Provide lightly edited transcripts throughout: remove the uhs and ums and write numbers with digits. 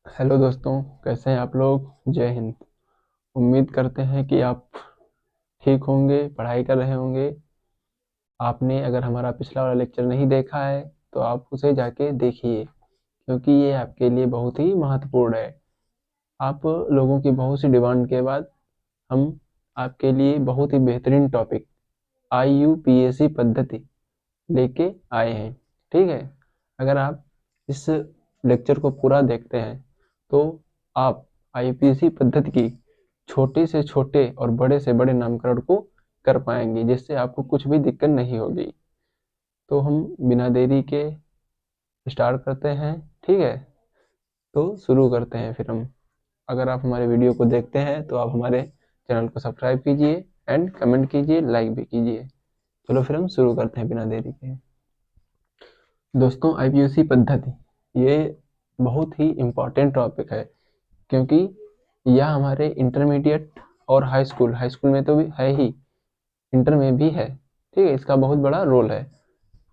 Hello दोस्तों, कैसे हैं आप लोग। जय हिंद। उम्मीद करते हैं कि आप ठीक होंगे, पढ़ाई कर रहे होंगे। आपने अगर हमारा पिछला वाला लेक्चर नहीं देखा है तो आप उसे जाके देखिए, क्योंकि ये आपके लिए बहुत ही महत्वपूर्ण है। आप लोगों की बहुत सी डिमांड के बाद हम आपके लिए बहुत ही बेहतरीन टॉपिक IUPAC पद्धति लेके आए हैं। ठीक है, अगर आप इस लेक्चर को पूरा देखते हैं तो आप IUPAC पद्धति की छोटे से छोटे और बड़े से बड़े नामकरण को कर पाएंगे, जिससे आपको कुछ भी दिक्कत नहीं होगी। तो हम बिना देरी के स्टार्ट करते हैं। ठीक है, तो शुरू करते हैं फिर हम। अगर आप हमारे वीडियो को देखते हैं तो आप हमारे चैनल को सब्सक्राइब कीजिए एंड कमेंट कीजिए, लाइक भी कीजिए। चलो फिर हम शुरू करते हैं बिना देरी के। दोस्तों, IPUC पद्धति ये बहुत ही इम्पोर्टेंट टॉपिक है, क्योंकि यह हमारे इंटरमीडिएट और हाई स्कूल में तो भी है ही, इंटर में भी है। ठीक है, इसका बहुत बड़ा रोल है।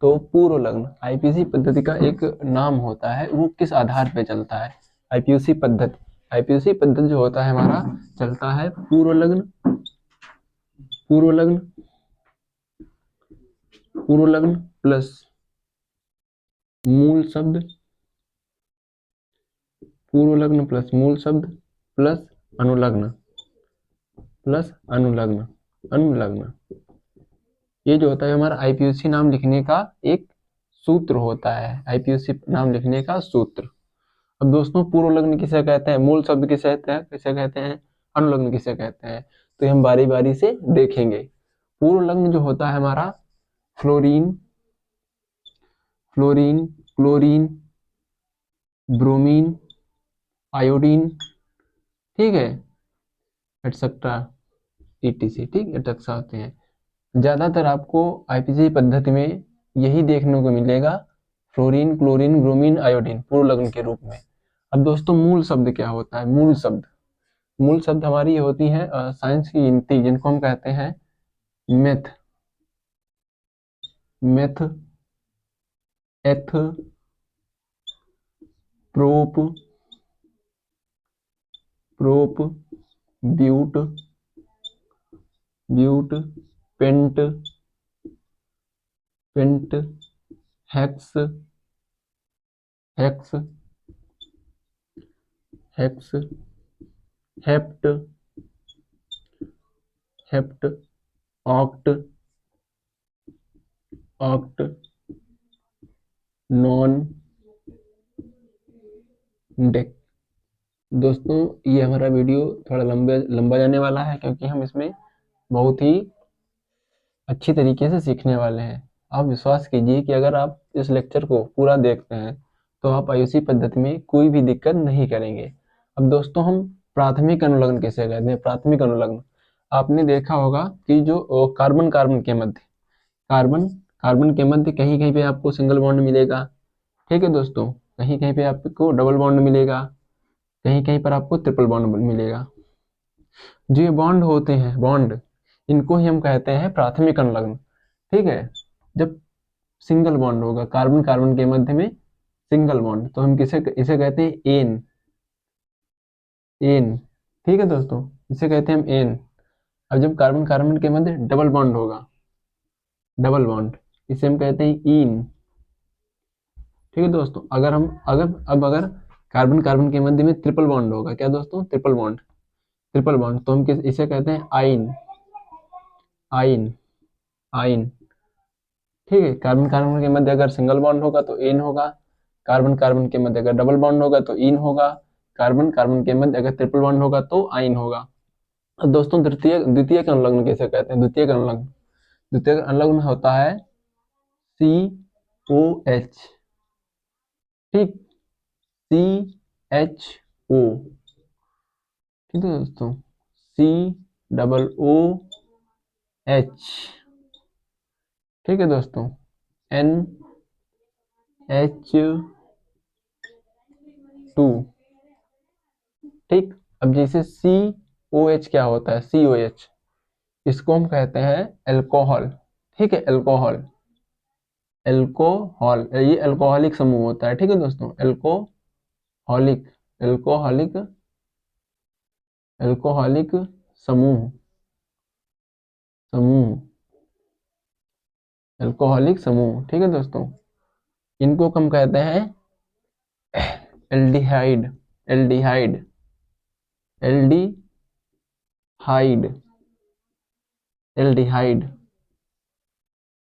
तो पूर्व लग्न IPUC पद्धति का एक नाम होता है, वो किस आधार पे चलता है। IPUC पद्धति जो होता है हमारा, चलता है पूर्व लग्न, पूर्व लग्न, पूर्व लग्न प्लस मूल शब्द, पूर्व लग्न प्लस मूल शब्द प्लस अनुलग्न, प्लस अनुलग्न, अनुलग्न। ये जो होता है हमारा IPUC नाम लिखने का एक सूत्र होता है, IPUC नाम लिखने का सूत्र। अब दोस्तों, पूर्व लग्न किसे कहते हैं, मूल शब्द किसे कहते हैं, अनुलग्न किसे कहते हैं, तो हम बारी बारी से देखेंगे। पूर्व लग्न जो होता है हमारा, fluorine, fluorine, chlorine, bromine, iodine, ठीक है, एटसेट्रा, ETC, ठीक, एटसेट्रा होते हैं। ज्यादातर आपको IPC पद्धति में यही देखने को मिलेगा, फ्लोरीन, क्लोरीन, ब्रोमीन, आयोडीन पूर्व लग्न के रूप में। अब दोस्तों, मूल शब्द क्या होता है, मूल शब्द हमारी ये होती है साइंस की गिनती, जिनको हम कहते हैं meth, meth, eth, prop, prop, but, but, pent, pent, hex, hex, hex, hept, hept, oct, oct, non, dec. दोस्तों, ये हमारा वीडियो थोड़ा लंबा जाने वाला है, क्योंकि हम इसमें बहुत ही अच्छी तरीके से सीखने वाले हैं। आप विश्वास कीजिए कि अगर आप इस लेक्चर को पूरा देखते हैं तो आप IUC पद्धति में कोई भी दिक्कत नहीं करेंगे। अब दोस्तों, हम प्राथमिक अनुलग्न किसे कहते हैं, प्राथमिक अनुलग्न आपने देखा होगा कि जो कार्बन कार्बन के मध्य, कार्बन कार्बन के मध्य कहीं कहीं पे आपको सिंगल बॉन्ड मिलेगा। ठीक है दोस्तों, कहीं कहीं पे आपको डबल बॉन्ड मिलेगा, कहीं कहीं पर आपको ट्रिपल बॉन्ड मिलेगा। जो ये बॉन्ड होते हैं, बॉन्ड, इनको ही हम कहते हैं प्राथमिक अनुलग्न। ठीक है, जब सिंगल बॉन्ड होगा कार्बन कार्बन के मध्य में, सिंगल बॉन्ड, तो हम किसे इसे कहते हैं एन, एन। ठीक है दोस्तों, इसे कहते हैं हम एन। अब जब कार्बन कार्बन के मध्य डबल बॉन्ड होगा, डबल बॉन्ड, इसे हम कहते हैं इन। ठीक है दोस्तों, अगर कार्बन कार्बन के मध्य में ट्रिपल बॉन्ड होगा, क्या दोस्तों, ट्रिपल बॉन्ड, ट्रिपल बॉन्ड, तो हम इसे कहते हैं आइन, आइन, आइन। ठीक है, कार्बन कार्बन के मध्य अगर सिंगल बॉन्ड होगा तो एन होगा, कार्बन कार्बन के मध्य अगर डबल बॉन्ड होगा तो इन होगा, कार्बन कार्बन के मध्य अगर ट्रिपल बॉन्ड होगा तो आइन होगा। अब दोस्तों, द्वितीय अनुलग्न कैसे कहते हैं, द्वितीय अनुलग्न, द्वितीय अनुलग्न होता है COH, ठीक, CHO, ठीक है दोस्तों, COOH, ठीक है दोस्तों, NH2, ठीक। अब जैसे COH क्या होता है, COH, इसको हम कहते हैं अल्कोहल। ठीक है, अल्कोहल, अल्कोहल, ये अल्कोहलिक समूह होता है। ठीक है दोस्तों, अल्कोहलिक, एल्कोहलिक एल्कोहलिक समूह समूह एल्कोहलिक समूह। ठीक है दोस्तों, इनको हम कहते हैं एल्डिहाइड एल्डिहाइड एल्डिहाइड एल्डिहाइड।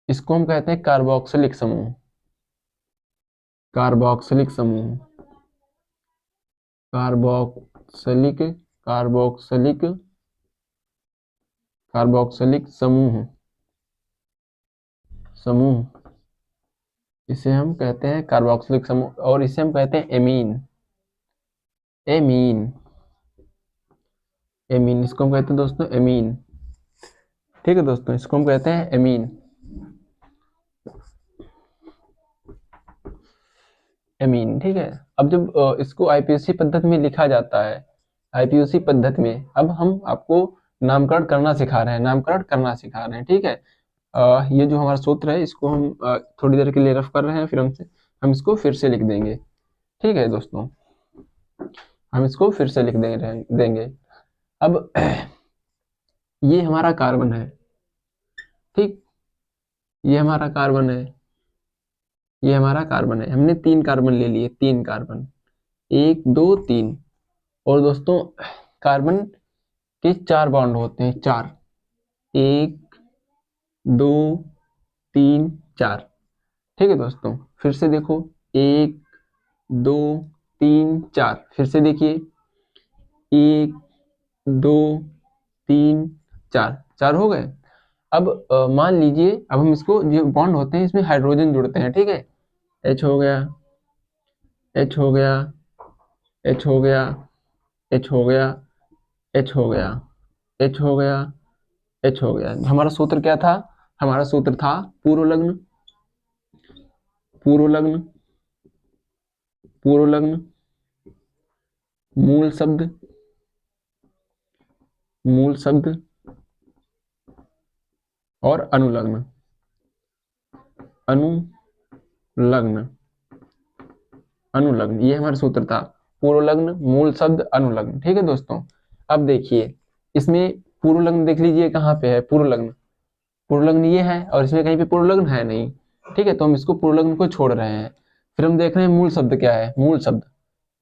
इसको हम कहते हैं कार्बोक्सिलिक समूह कार्बोक्सिलिक समूह कार्बोक्सिलिक कार्बोक्सिलिक कार्बोक्सिलिक समूह समूह इसे हम कहते हैं कार्बोक्सिलिक समूह, और इसे हम कहते हैं एमीन एमीन एमीन। इसको हम कहते हैं दोस्तों एमीन। ठीक है दोस्तों, इसको हम कहते हैं एमीन एमीन। ठीक है, अब जब इसको आईपीसी पद्धति में लिखा जाता है, आईपीसी पद्धति में, अब हम आपको नामकरण करना सिखा रहे हैं। ठीक है, ये जो हमारा सूत्र है इसको हम थोड़ी देर के लिए रफ कर रहे हैं, फिर हम इसको फिर से लिख देंगे। ठीक है दोस्तों, हम इसको फिर से लिख देंगे। अब ये हमारा कार्बन है, ठीक, ये हमारा कार्बन है, हमने 3 कार्बन ले लिए, 3 कार्बन, 1 2 3। और दोस्तों कार्बन के 4 बॉन्ड होते हैं, 4, 1 2 3 4। ठीक है दोस्तों, फिर से देखो, 1 2 3 4, फिर से देखिए, 1 2 3 4, 4 हो गए। अब मान लीजिए, अब हम इसको, जो बॉन्ड होते हैं इसमें हाइड्रोजन जुड़ते हैं। ठीक है, H हो गया, H हो गया, H हो गया, H हो गया, H हो गया, H हो गया, H हो गया। हमारा सूत्र क्या था? हमारा सूत्र था पूर्वलग्न पूर्वलग्न पूर्वलग्न मूल शब्द और अनुलग्न ये हमारा सूत्र था, पूर्वलग्न, मूल शब्द, अनुलग्न। ठीक है दोस्तों, अब देखिए इसमें पूर्वलग्न देख लीजिए कहाँ पे है, पूर्वलग्न ये है, और इसमें कहीं पे पूर्वलग्न है नहीं। ठीक है, तो हम इसको पूर्वलग्न को छोड़ रहे हैं। फिर हम देख रहे हैं मूल शब्द क्या है। मूल शब्द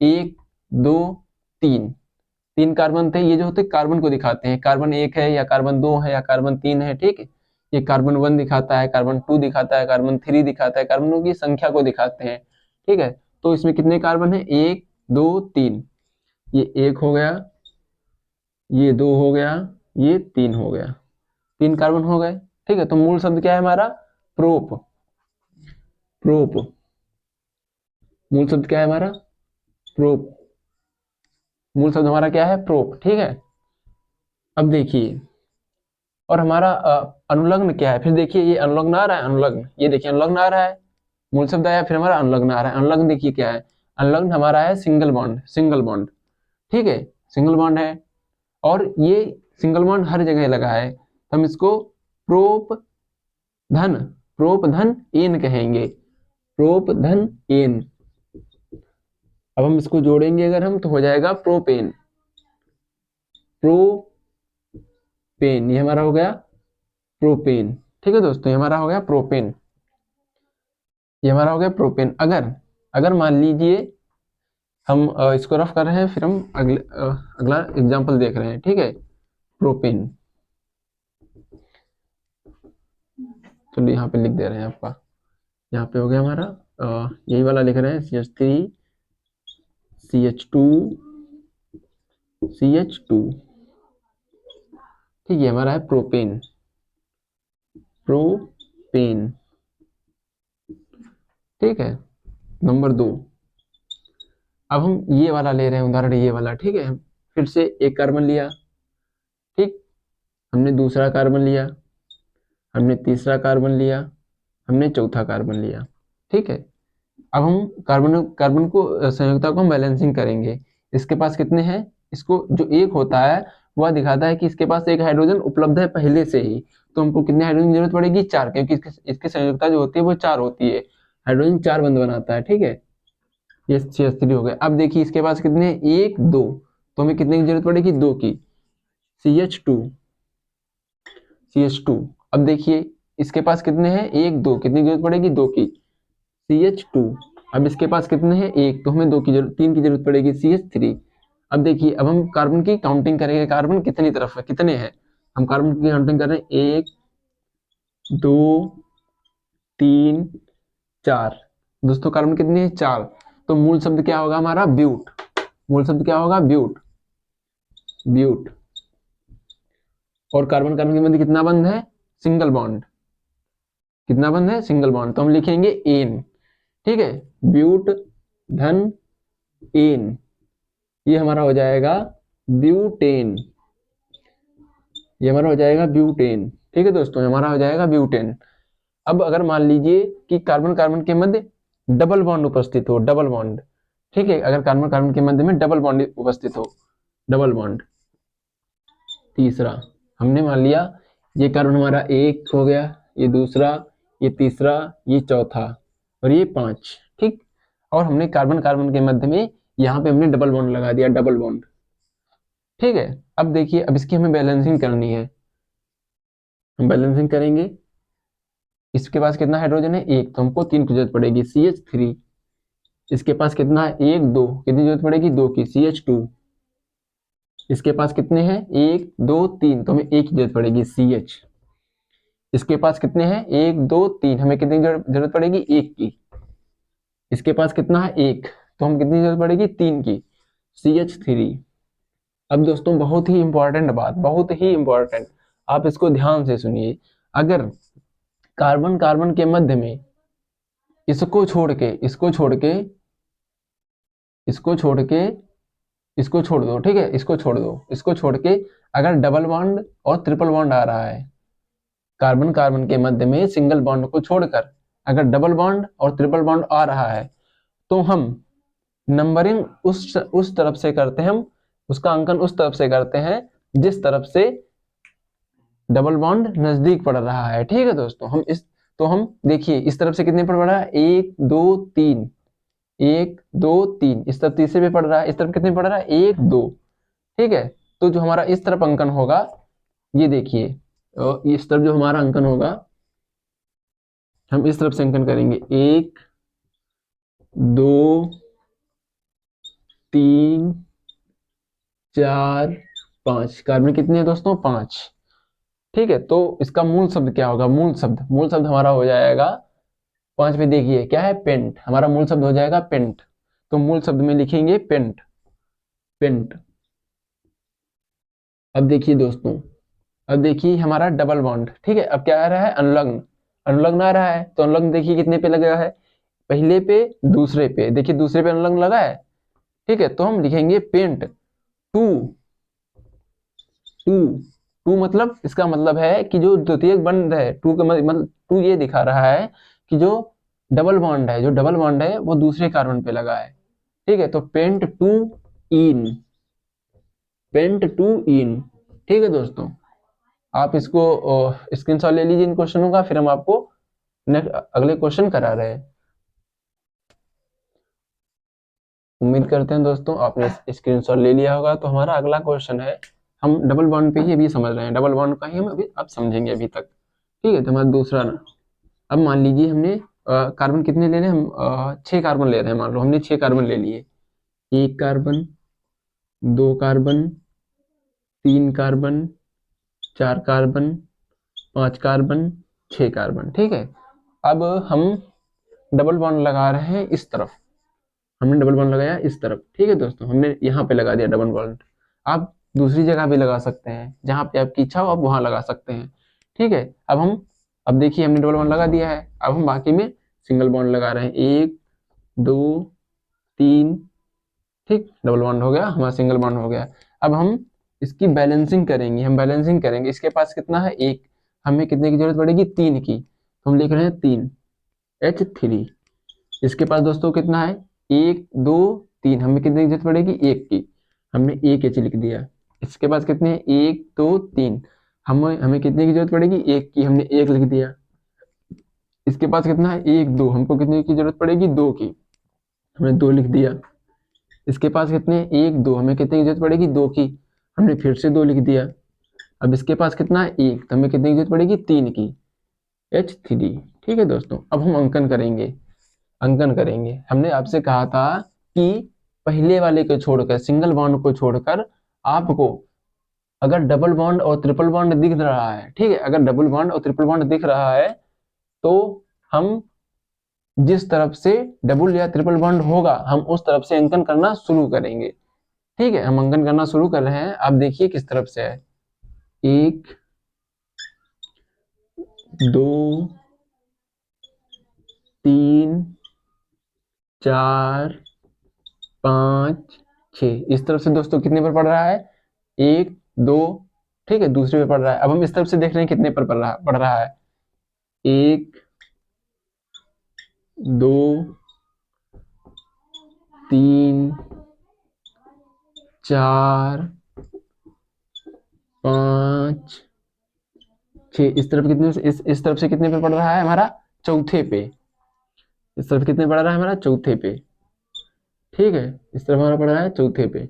1 2 3 कार्बन थे, ये जो होते कार्बन को दिखाते हैं, कार्बन 1 है या कार्बन 2 है या कार्बन 3 है। ठीक है, ये कार्बन 1 दिखाता है, कार्बन 2 दिखाता है, कार्बन 3 दिखाता है, कार्बनों की संख्या को दिखाते हैं। ठीक है, तो इसमें कितने कार्बन है? 1 2 3। ये 1 हो गया, ये 2 हो गया, ये 3 हो गया, 3 कार्बन हो गए। ठीक है, तो मूल शब्द क्या है हमारा? प्रोप। मूल शब्द क्या है हमारा? प्रोप। मूल शब्द हमारा क्या है? प्रोप। ठीक है, अब देखिए, और हमारा अनुलग्न क्या है? फिर देखिए, ये अनुलग्न आ रहा है, अनुलग्न, ये देखिए अनुलग्न आ रहा है, मूल शब्द आया, फिर हमारा अनुलग्न आ रहा है। अनुलग्न देखिए क्या है? अनुलग्न हमारा है सिंगल बॉन्ड। ठीक है, सिंगल बॉन्ड है, और ये सिंगल बॉन्ड हर जगह लगा है, तो हम इसको प्रोप धन एन कहेंगे, प्रोप धन एन। अब हम इसको जोड़ेंगे अगर हम, तो हो जाएगा प्रोपेन। ये हमारा हो गया प्रोपेन। ठीक है दोस्तों, ये हमारा हो गया प्रोपेन, अगर मान लीजिए हम इसको रफ कर रहे हैं, फिर हम अगला एग्जांपल देख रहे हैं। ठीक है, प्रोपेन, चलिए यहाँ पे लिख दे रहे हैं आपका, यहाँ पे हो गया हमारा यही वाला लिख रहे हैं, CH3 CH2 CH2। ठीक है, हमारा है प्रोपेन। ठीक है, नंबर 2। अब हम ये वाला ले रहे हैं उदाहरण, ये वाला। ठीक है, फिर से एक कार्बन लिया, ठीक, हमने दूसरा कार्बन लिया, हमने तीसरा कार्बन लिया, हमने चौथा कार्बन लिया। ठीक है, अब हम कार्बन को संयोजकता को हम बैलेंसिंग करेंगे। इसके पास कितने हैं? इसको जो एक होता है वह दिखाता है कि इसके पास एक हाइड्रोजन उपलब्ध है पहले से ही, तो हमको कितने हाइड्रोजन की जरूरत पड़ेगी? 4, क्योंकि इसकी संयोजकता जो होती है वो 4 होती है, हाइड्रोजन 4 बंध बनाता है। ठीक है, ये CH3 हो गया। अब देखिए इसके पास कितने हैं, 1 2, तो हमें कितने की जरूरत पड़ेगी, 2 की, CH2 CH2। अब देखिए इसके पास कितने हैं, 1 2, कितनी की जरूरत पड़ेगी, 2 की, CH2। अब इसके पास कितने हैं, 1, तो हमें 2 की जरूरत, 3 की जरूरत पड़ेगी, CH3। अब देखिए अब हम कार्बन की काउंटिंग करेंगे, कार्बन कितनी तरफ है, कितने हैं, हम कार्बन की काउंटिंग कर रहे हैं, 1 2 3 4। दोस्तों कार्बन कितने हैं, 4। तो मूल शब्द क्या होगा हमारा, ब्यूट। मूल शब्द क्या होगा, ब्यूट, ब्यूट। और कार्बन कार्बन के मध्य कितना बंध है, सिंगल बॉन्ड, कितना बंध है, सिंगल बॉन्ड, तो हम लिखेंगे एन। ठीक है, ब्यूट धन एन, ये हमारा हो जाएगा ब्यूटेन, ये हमारा हो जाएगा ब्यूटेन। ठीक है दोस्तों, हमारा हो जाएगा ब्यूटेन। अब अगर मान लीजिए कि कार्बन कार्बन के मध्य डबल बॉन्ड उपस्थित हो, डबल बॉन्ड, ठीक है, अगर कार्बन कार्बन के मध्य में डबल बॉन्ड उपस्थित हो, डबल बॉन्ड, तीसरा, हमने मान लिया ये कार्बन हमारा 1 हो गया, ये दूसरा, ये तीसरा, ये चौथा, और ये 5, ठीक। और हमने कार्बन कार्बन के मध्य में यहाँ पे हमने डबल बॉन्ड लगा दिया, डबल बॉन्ड। ठीक है, अब देखिए अब इसकी हमें बैलेंसिंग करनी है, हम बैलेंसिंग करेंगे। इसके पास कितना हाइड्रोजन है, 1, तो हमको 3 की जरूरत पड़ेगी, CH3। इसके पास कितना है, 1 2, कितनी जरूरत पड़ेगी, 2 की, CH2। इसके पास कितने हैं, 1 2 3, तो हमें 1 की जरूरत पड़ेगी, CH। इसके पास कितने हैं, 1 2 3, हमें कितनी जरूरत पड़ेगी, 1 की। इसके पास कितना है, 1, तो हम कितनी जरूरत पड़ेगी, 3 की, CH3। अब दोस्तों बहुत ही इंपॉर्टेंट बात, बहुत ही इंपॉर्टेंट, आप इसको ध्यान से सुनिए। अगर कार्बन कार्बन के मध्य में इसको छोड़ के, इसको छोड़ के, इसको छोड़ के, इसको छोड़ दो, ठीक है, इसको छोड़ दो, इसको छोड़ के अगर डबल बॉन्ड और ट्रिपल बॉन्ड आ रहा है, कार्बन कार्बन के मध्य में सिंगल बॉन्ड को छोड़कर अगर डबल बॉन्ड और ट्रिपल बॉन्ड आ रहा है, तो हम नंबरिंग उस तरफ से करते हैं, हम उसका अंकन उस तरफ से करते हैं जिस तरफ से डबल बॉन्ड नजदीक पड़ रहा है। ठीक है दोस्तों, हम देखिए इस तरफ से कितने पर पड़ रहा है, 1 2 3, 1 2 3, इस तरफ तीसरे पे पड़ रहा है, इस तरफ कितने पड़ रहा है, 1 2। ठीक है, तो जो हमारा इस तरफ अंकन होगा, ये देखिए इस तरफ जो हमारा अंकन होगा, हम इस तरफ से अंकन करेंगे, 1 2 3 4 5, कार्बन कितने हैं दोस्तों, 5। ठीक है, तो इसका मूल शब्द क्या होगा, मूल शब्द हमारा हो जाएगा 5 में, देखिए क्या है, पेंट, हमारा मूल शब्द हो जाएगा पेंट। तो मूल शब्द में लिखेंगे पेंट, पेंट। अब देखिए दोस्तों, अब देखिए हमारा डबल बॉन्ड, ठीक है, अब क्या आ रहा है, अनुलग्न, अनुलग्न आ रहा है, तो अनुलग्न देखिए कितने पे लगा है, पहले पे दूसरे पे, देखिए दूसरे पे अनुलग्न लगा है। ठीक है, तो हम लिखेंगे पेंट टू, टू, टू मतलब इसका मतलब है कि जो द्वितीयक बंध है, टू का मतलब, टू ये दिखा रहा है कि जो डबल बॉन्ड है, जो डबल बॉन्ड है वो दूसरे कार्बन पे लगा है। ठीक है, तो pent two ene, pent two ene. ठीक है दोस्तों, आप इसको स्क्रीनशॉट ले लीजिए इन क्वेश्चनों का, फिर हम आपको नेक्स्ट अगले क्वेश्चन करा रहे हैं। उम्मीद करते हैं दोस्तों आपने स्क्रीनशॉट ले लिया होगा। तो हमारा अगला क्वेश्चन है, हम डबल बॉन्ड पे ही अभी समझ रहे हैं, डबल बॉन्ड का ही हम अभी अब समझेंगे अभी तक। ठीक है, तो हमारा दूसरा ना, अब मान लीजिए हमने कार्बन कितने ले रहे हैं, हम 6 कार्बन ले रहे हैं, मान लो हमने 6 कार्बन ले लिए, 1 carbon, 2 carbon, 3 carbon, 4 carbon, 5 carbon, 6 carbon. ठीक है, अब हम डबल बॉन्ड लगा रहे हैं इस तरफ, हमने डबल बॉन्ड लगाया इस तरफ। ठीक है दोस्तों, हमने यहाँ पे लगा दिया डबल बॉन्ड। आप दूसरी जगह भी लगा सकते हैं, जहां पे आपकी इच्छा हो आप वहां लगा सकते हैं। ठीक है, अब देखिए हमने डबल बॉन्ड लगा दिया है, अब हम बाकी में सिंगल बॉन्ड लगा रहे हैं, 1 2 3। ठीक, डबल बॉन्ड हो गया हमारा, सिंगल बॉन्ड हो गया। अब हम इसकी बैलेंसिंग करेंगे, हम बैलेंसिंग करेंगे। इसके पास कितना है, 1, हमें कितने की जरूरत पड़ेगी, 3 की, तो हम लिख रहे हैं 3, H3। इसके पास दोस्तों कितना है, 1 2 3, हमें कितने की जरूरत पड़ेगी, 1 की, हमने 1 H लिख दिया। इसके पास कितने हैं, 1 2 3, हमें कितने की जरूरत पड़ेगी, 1 की, हमने 1 लिख दिया। इसके पास कितना है, 1 2, हमको कितने की जरूरत पड़ेगी, 2 की, हमने 2 लिख दिया। इसके पास कितने, 1 2, हमें कितने की जरूरत पड़ेगी, 2 की, हमने फिर से 2 लिख दिया। अब इसके पास कितना है, 1, तो हमें कितने की जरूरत पड़ेगी, 3 की, H3। ठीक है दोस्तों, अब हम अंकन करेंगे। हमने आपसे कहा था कि पहले वाले को छोड़कर, सिंगल बॉन्ड को छोड़कर आपको अगर डबल बॉन्ड और ट्रिपल बॉन्ड दिख रहा है, ठीक है, अगर डबल बॉन्ड और ट्रिपल बॉन्ड दिख रहा है तो हम जिस तरफ से डबल या ट्रिपल बॉन्ड होगा हम उस तरफ से अंकन करना शुरू करेंगे। ठीक है, हम अंकन करना शुरू कर रहे हैं। आप देखिए किस तरफ से है, 1 2 3 4 5 6, इस तरफ से दोस्तों कितने पर पड़ रहा है, 1 2, ठीक है, दूसरे पे पड़ रहा है। अब हम इस तरफ से देख रहे हैं कितने पर पड़ रहा है, 1 2 3 4 5 6, इस तरफ कितने, इस तरफ से कितने पे पड़ रहा है हमारा, चौथे पे। इस तरफ कितने पड़ रहा है हमारा, चौथे पे। ठीक है, इस तरफ हमारा पड़ रहा है चौथे पे।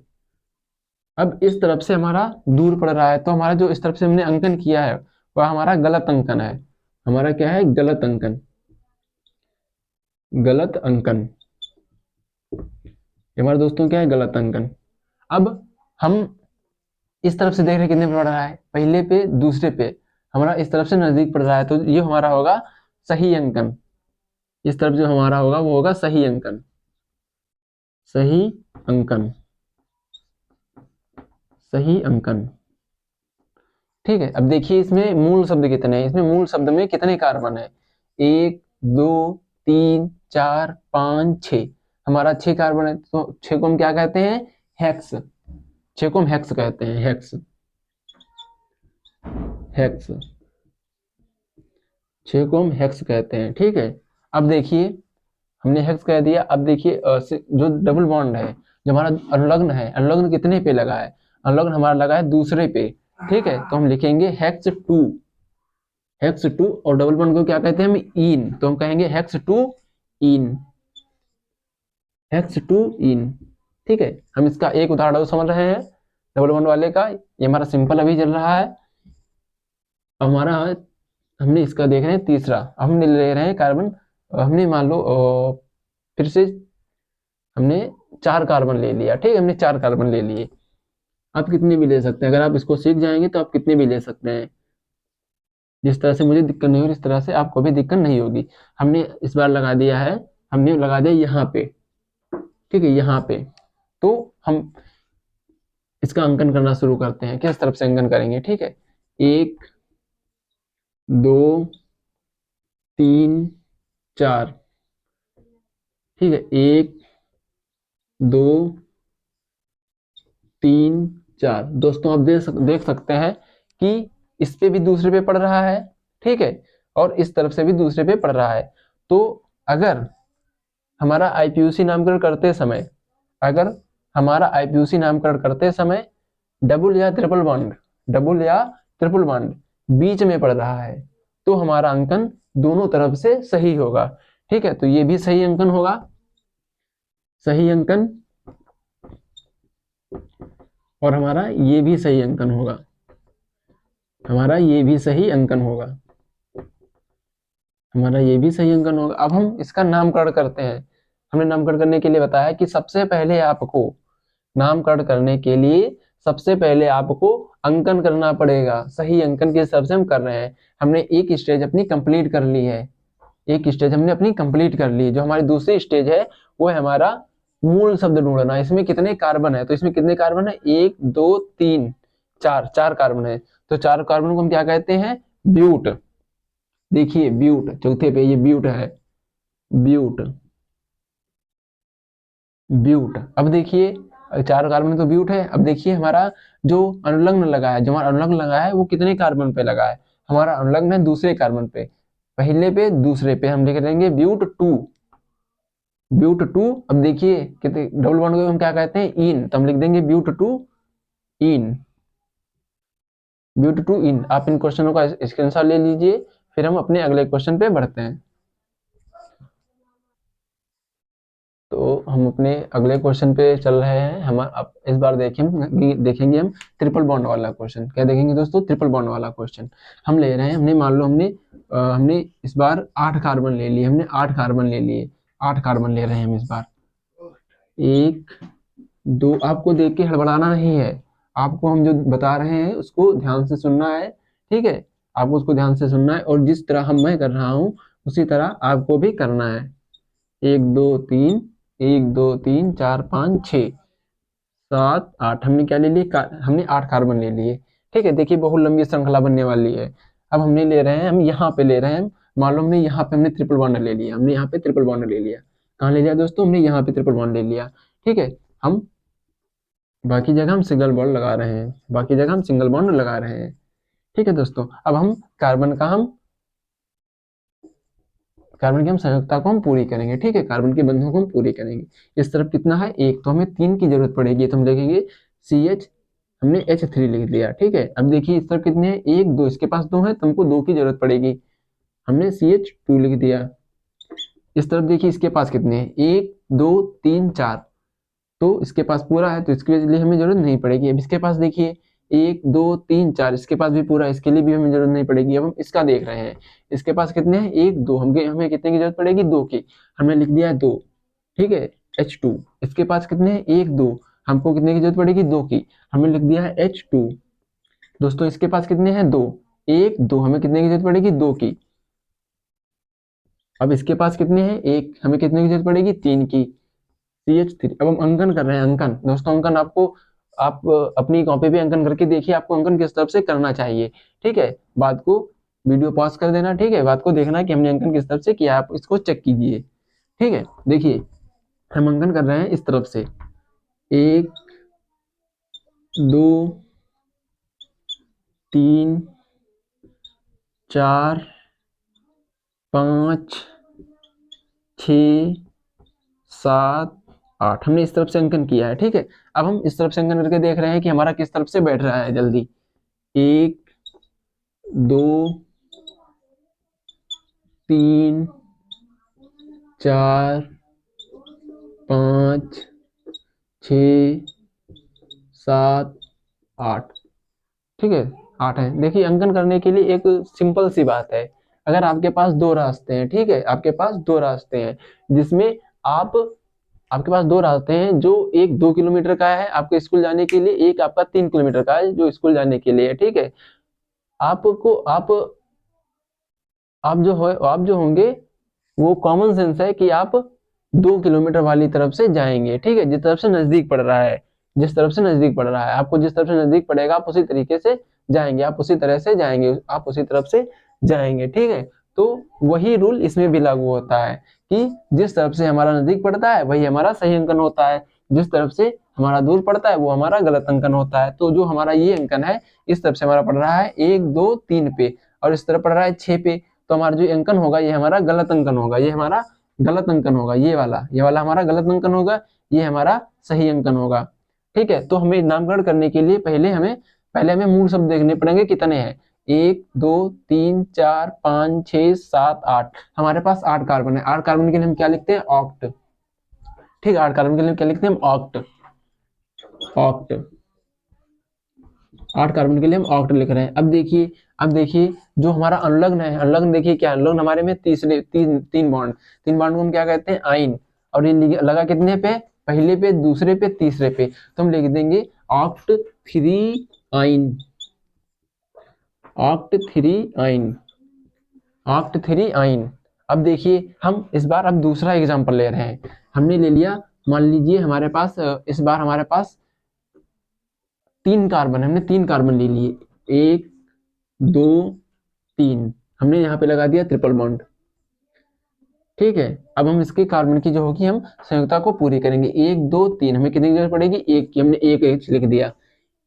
अब इस तरफ से हमारा दूर पड़ रहा है, तो हमारा जो इस तरफ से हमने अंकन किया है वह हमारा गलत अंकन है। हमारा क्या है, गलत अंकन। गलत अंकन, हमारे दोस्तों क्या है, गलत अंकन। अब हम इस तरफ से देख रहे हैं कितने पे पड़ रहा है, पहले पे दूसरे पे, हमारा इस तरफ से नजदीक पड़ रहा है, तो ये हमारा होगा सही अंकन। इस तरफ जो हमारा होगा वो होगा सही अंकन। सही अंकन, सही अंकन। ठीक है, अब देखिए इसमें मूल शब्द कितने हैं, इसमें मूल शब्द में कितने कार्बन है, 1 2 3 4 5 6, हमारा 6 कार्बन है। तो 6 को हम क्या कहते हैं, हेक्स। 6 को हम हेक्स कहते हैं, हेक्स। हेक्स, 6 को हम हेक्स कहते हैं। ठीक है, अब देखिए हमने हेक्स कह दिया। अब देखिए जो डबल बॉन्ड है, जो हमारा अनुलग्न है, अनुलग्न कितने पे लगा है, अनुलग्न हमारा लगा है दूसरे पे। ठीक है, तो हम लिखेंगे हेक्स 2। हेक्स 2, और डबल बॉन्ड को क्या कहते हैं हम, इन, तो हम कहेंगे हेक्स 2 इन। हेक्स 2 इन। ठीक है, हम इसका एक उदाहरण समझ रहे हैं डबल बॉन्ड वाले का, ये हमारा सिंपल अभी चल रहा है। हमारा हमने इसका देख रहे हैं तीसरा, हमने ले रहे हैं कार्बन, हमने मान लो फिर से हमने 4 कार्बन ले लिया। ठीक है, हमने 4 कार्बन ले लिए। आप कितने भी ले सकते हैं, अगर आप इसको सीख जाएंगे तो आप कितने भी ले सकते हैं। जिस तरह से मुझे दिक्कत नहीं होगी इस तरह से आपको भी दिक्कत नहीं होगी। हमने इस बार लगा दिया है, हमने लगा दिया यहाँ पे। ठीक है, यहाँ पे, तो हम इसका अंकन करना शुरू करते हैं। किस तरफ से अंकन करेंगे, ठीक है, 1 2 3 4। ठीक है, 1 2 3 4। दोस्तों आप देख सकते हैं कि इस पे भी दूसरे पे पड़ रहा है। ठीक है, और इस तरफ से भी दूसरे पे पड़ रहा है। तो अगर हमारा आईपीयूसी नामकरण करते समय, अगर हमारा आईपीयूसी नामकरण करते समय डबल या ट्रिपल बॉन्ड, डबल या ट्रिपल बॉन्ड बीच में पड़ रहा है, तो हमारा अंकन दोनों तरफ से सही होगा। ठीक है, तो ये भी सही अंकन होगा, सही अंकन, और हमारा ये भी सही अंकन होगा, हमारा ये भी सही अंकन होगा, हमारा ये भी सही अंकन होगा। अब हम इसका नामकरण करते हैं। हमने नामकरण करने के लिए बताया कि सबसे पहले आपको नामकरण करने के लिए सबसे पहले आपको अंकन करना पड़ेगा। सही अंकन के हिसाब से हम कर रहे हैं। हमने एक स्टेज अपनी कंप्लीट कर ली है, एक स्टेज हमने अपनी कंप्लीट कर ली है। जो हमारी दूसरी स्टेज है वो है हमारा मूल शब्द ढूंढना। इसमें कितने कार्बन है, तो इसमें कितने कार्बन है, 1 2 3 4, 4 कार्बन है। तो 4 कार्बन को हम क्या कहते हैं, ब्यूट। देखिए ब्यूट, चौथे पे ये ब्यूट है, ब्यूट, ब्यूट। अब देखिए 4 कार्बन तो ब्यूट है। अब देखिए हमारा जो अनुलग्न लगा है, जो हमारा अनुलग्न लगा है वो कितने कार्बन पे लगा है, हमारा अनुलग्न है दूसरे कार्बन पे, पहले पे दूसरे पे। हम लिख देंगे ब्यूट 2, ब्यूट 2। अब देखिए कितने डबल बॉन्ड को हम क्या कहते हैं, इन, तो हम लिख देंगे ब्यूट 2 इन, ब्यूट 2 इन। आप इन क्वेश्चनों का स्क्रीनशॉट ले लीजिए, फिर हम अपने अगले क्वेश्चन पे बढ़ते हैं। तो हम अपने अगले क्वेश्चन पे चल रहे हैं। हम अब इस बार देखेंगे हम ट्रिपल बॉन्ड वाला क्वेश्चन। क्या देखेंगे दोस्तों? ट्रिपल बॉन्ड वाला क्वेश्चन हम ले रहे हैं। हमने मान लो हमने इस बार 8 कार्बन ले लिए, हमने 8 कार्बन ले लिए, 8 कार्बन ले रहे हैं हम इस बार। 1 2, आपको देख के हड़बड़ाना नहीं है, आपको हम जो बता रहे हैं उसको ध्यान से सुनना है, ठीक है? आपको उसको ध्यान से सुनना है और जिस तरह मैं कर रहा हूँ उसी तरह आपको भी करना है। 1 2 3, 1 2 3 4 5 6 7 8, हमने क्या ले लिए? हमने 8 कार्बन ले लिए, ठीक है? देखिए बहुत लंबी श्रृंखला बनने वाली है। अब हमने ले रहे हैं, हम यहाँ पे ले रहे हैं, मान लो हमने यहाँ पे हमने ट्रिपल बॉन्ड ले लिया, हमने यहाँ पे ट्रिपल बॉन्ड ले लिया। कहाँ ले लिया दोस्तों? हमने यहाँ पे ट्रिपल बॉन्ड ले लिया, ठीक है? हम बाकी जगह हम सिंगल बॉन्ड लगा रहे हैं, बाकी जगह हम सिंगल बॉन्ड लगा रहे हैं, ठीक है दोस्तों? अब हम कार्बन की हम संयुक्ता को हम पूरी करेंगे, ठीक है? कार्बन के बंधों को हम पूरी करेंगे। इस तरफ कितना है? 1, तो हमें 3 की जरूरत पड़ेगी, तो हम लिखेंगे CH, हमने H3 लिख दिया, ठीक है? अब देखिए इस तरफ कितने हैं? 1 2, इसके पास 2 है तो हमको 2 की जरूरत पड़ेगी, हमने CH2 लिख दिया। इस तरफ देखिए इसके पास कितने हैं? 1 2 3 4, तो इसके पास पूरा है तो इसके लिए हमें जरूरत नहीं पड़ेगी। अब इसके पास देखिए 1 2 3 4, इसके पास भी पूरा है, इसके लिए भी हमें जरूरत नहीं पड़ेगी। अब हम इसका देख रहे हैं, इसके पास कितने हैं? 1 2, हमें कितने की जरूरत पड़ेगी? 2 की, हमने लिख दिया 2, ठीक है? H2, इसके पास कितने हैं? 1 2, हमको कितने की जरूरत पड़ेगी? 2 की, हमने लिख दिया है H2। दोस्तों इसके पास कितने हैं? 2 1 2, हमें कितने की जरूरत पड़ेगी? 2 की। अब इसके पास कितने हैं? 1, हमें कितने की जरूरत पड़ेगी? 3 की, CH3। अब हम अंकन कर रहे हैं, अंकन दोस्तों, अंकन आप अपनी कॉपी पे अंकन करके देखिए आपको अंकन किस तरफ से करना चाहिए, ठीक है? बात को वीडियो पॉज कर देना, ठीक है? बात को देखना है कि हमने अंकन किस तरफ से किया, आप इसको चेक कीजिए, ठीक है? देखिए हम अंकन कर रहे हैं इस तरफ से, 1 2 3 4 5 6 7 8, हमने इस तरफ से अंकन किया है, ठीक है? अब हम इस तरफ से अंकन करके देख रहे हैं कि हमारा किस तरफ से बैठ रहा है। जल्दी 1 2 3 4 5 6 7 8, ठीक है? 8 है। देखिए अंकन करने के लिए एक सिंपल सी बात है, अगर आपके पास 2 रास्ते हैं, ठीक है? आपके पास 2 रास्ते हैं जिसमें आपके पास 2 रास्ते हैं, जो एक 2 किलोमीटर का है आपके स्कूल जाने के लिए, एक आपका 3 किलोमीटर का है जो स्कूल जाने के लिए है, ठीक है? आपको आप जो होंगे वो कॉमन सेंस है कि आप 2 किलोमीटर वाली तरफ से जाएंगे, ठीक है? जिस तरफ से नजदीक पड़ रहा है, जिस तरफ से नजदीक पड़ रहा है, आपको जिस तरफ से नजदीक पड़ेगा आप उसी तरीके से जाएंगे, आप उसी तरह से जाएंगे, आप उसी तरफ से जाएंगे, ठीक है? तो वही रूल इसमें भी लागू होता है कि जिस तरफ से हमारा नजदीक पड़ता है वही हमारा सही अंकन होता है, जिस तरफ से हमारा दूर पड़ता है वो हमारा गलत अंकन होता है। तो जो हमारा ये अंकन है इस तरफ से हमारा पड़ रहा है 1 2 3 पे और इस तरफ पड़ रहा है 6 पे, तो हमारा जो अंकन होगा ये हमारा गलत अंकन होगा, ये हमारा गलत अंकन होगा, ये वाला हमारा गलत अंकन होगा, ये हमारा सही अंकन होगा, ठीक है? तो हमें नामकरण करने के लिए पहले हमें मूल शब्द देखने पड़ेंगे कितने हैं। 1 2 3 4 5 6 7 8, हमारे पास 8 कार्बन है। 8 कार्बन के लिए हम क्या लिखते हैं? ऑक्ट, ठीक है? 8 कार्बन के लिए क्या लिखते हैं? हम ऑक्ट। 8 कार्बन के लिए हम ऑक्ट लिख रहे हैं। अब देखिए जो हमारा अनुलग्न है, अनुलग्न देखिए क्या, अनुलग्न हमारे में तीन बॉन्ड को हम क्या कहते हैं? आइन। और ये लगा कितने पे? पहले पे, दूसरे पे, तीसरे पे, तो हम लिख देंगे ऑक्ट 3 आइन, ऑक्ट 3 आइन, ऑक्ट 3 आइन। अब देखिए हम इस बार अब दूसरा एग्जांपल ले रहे हैं। हमने ले लिया, मान लीजिए हमारे पास इस बार हमारे पास 3 कार्बन, हमने 3 कार्बन ले लिए, 1 2 3, हमने यहाँ पे लगा दिया ट्रिपल बॉन्ड, ठीक है? अब हम इसके कार्बन की जो होगी हम संयुक्ता को पूरी करेंगे। 1 2 3, हमें कितने की जरूरत पड़ेगी? 1 की, हमने 1 H लिख दिया।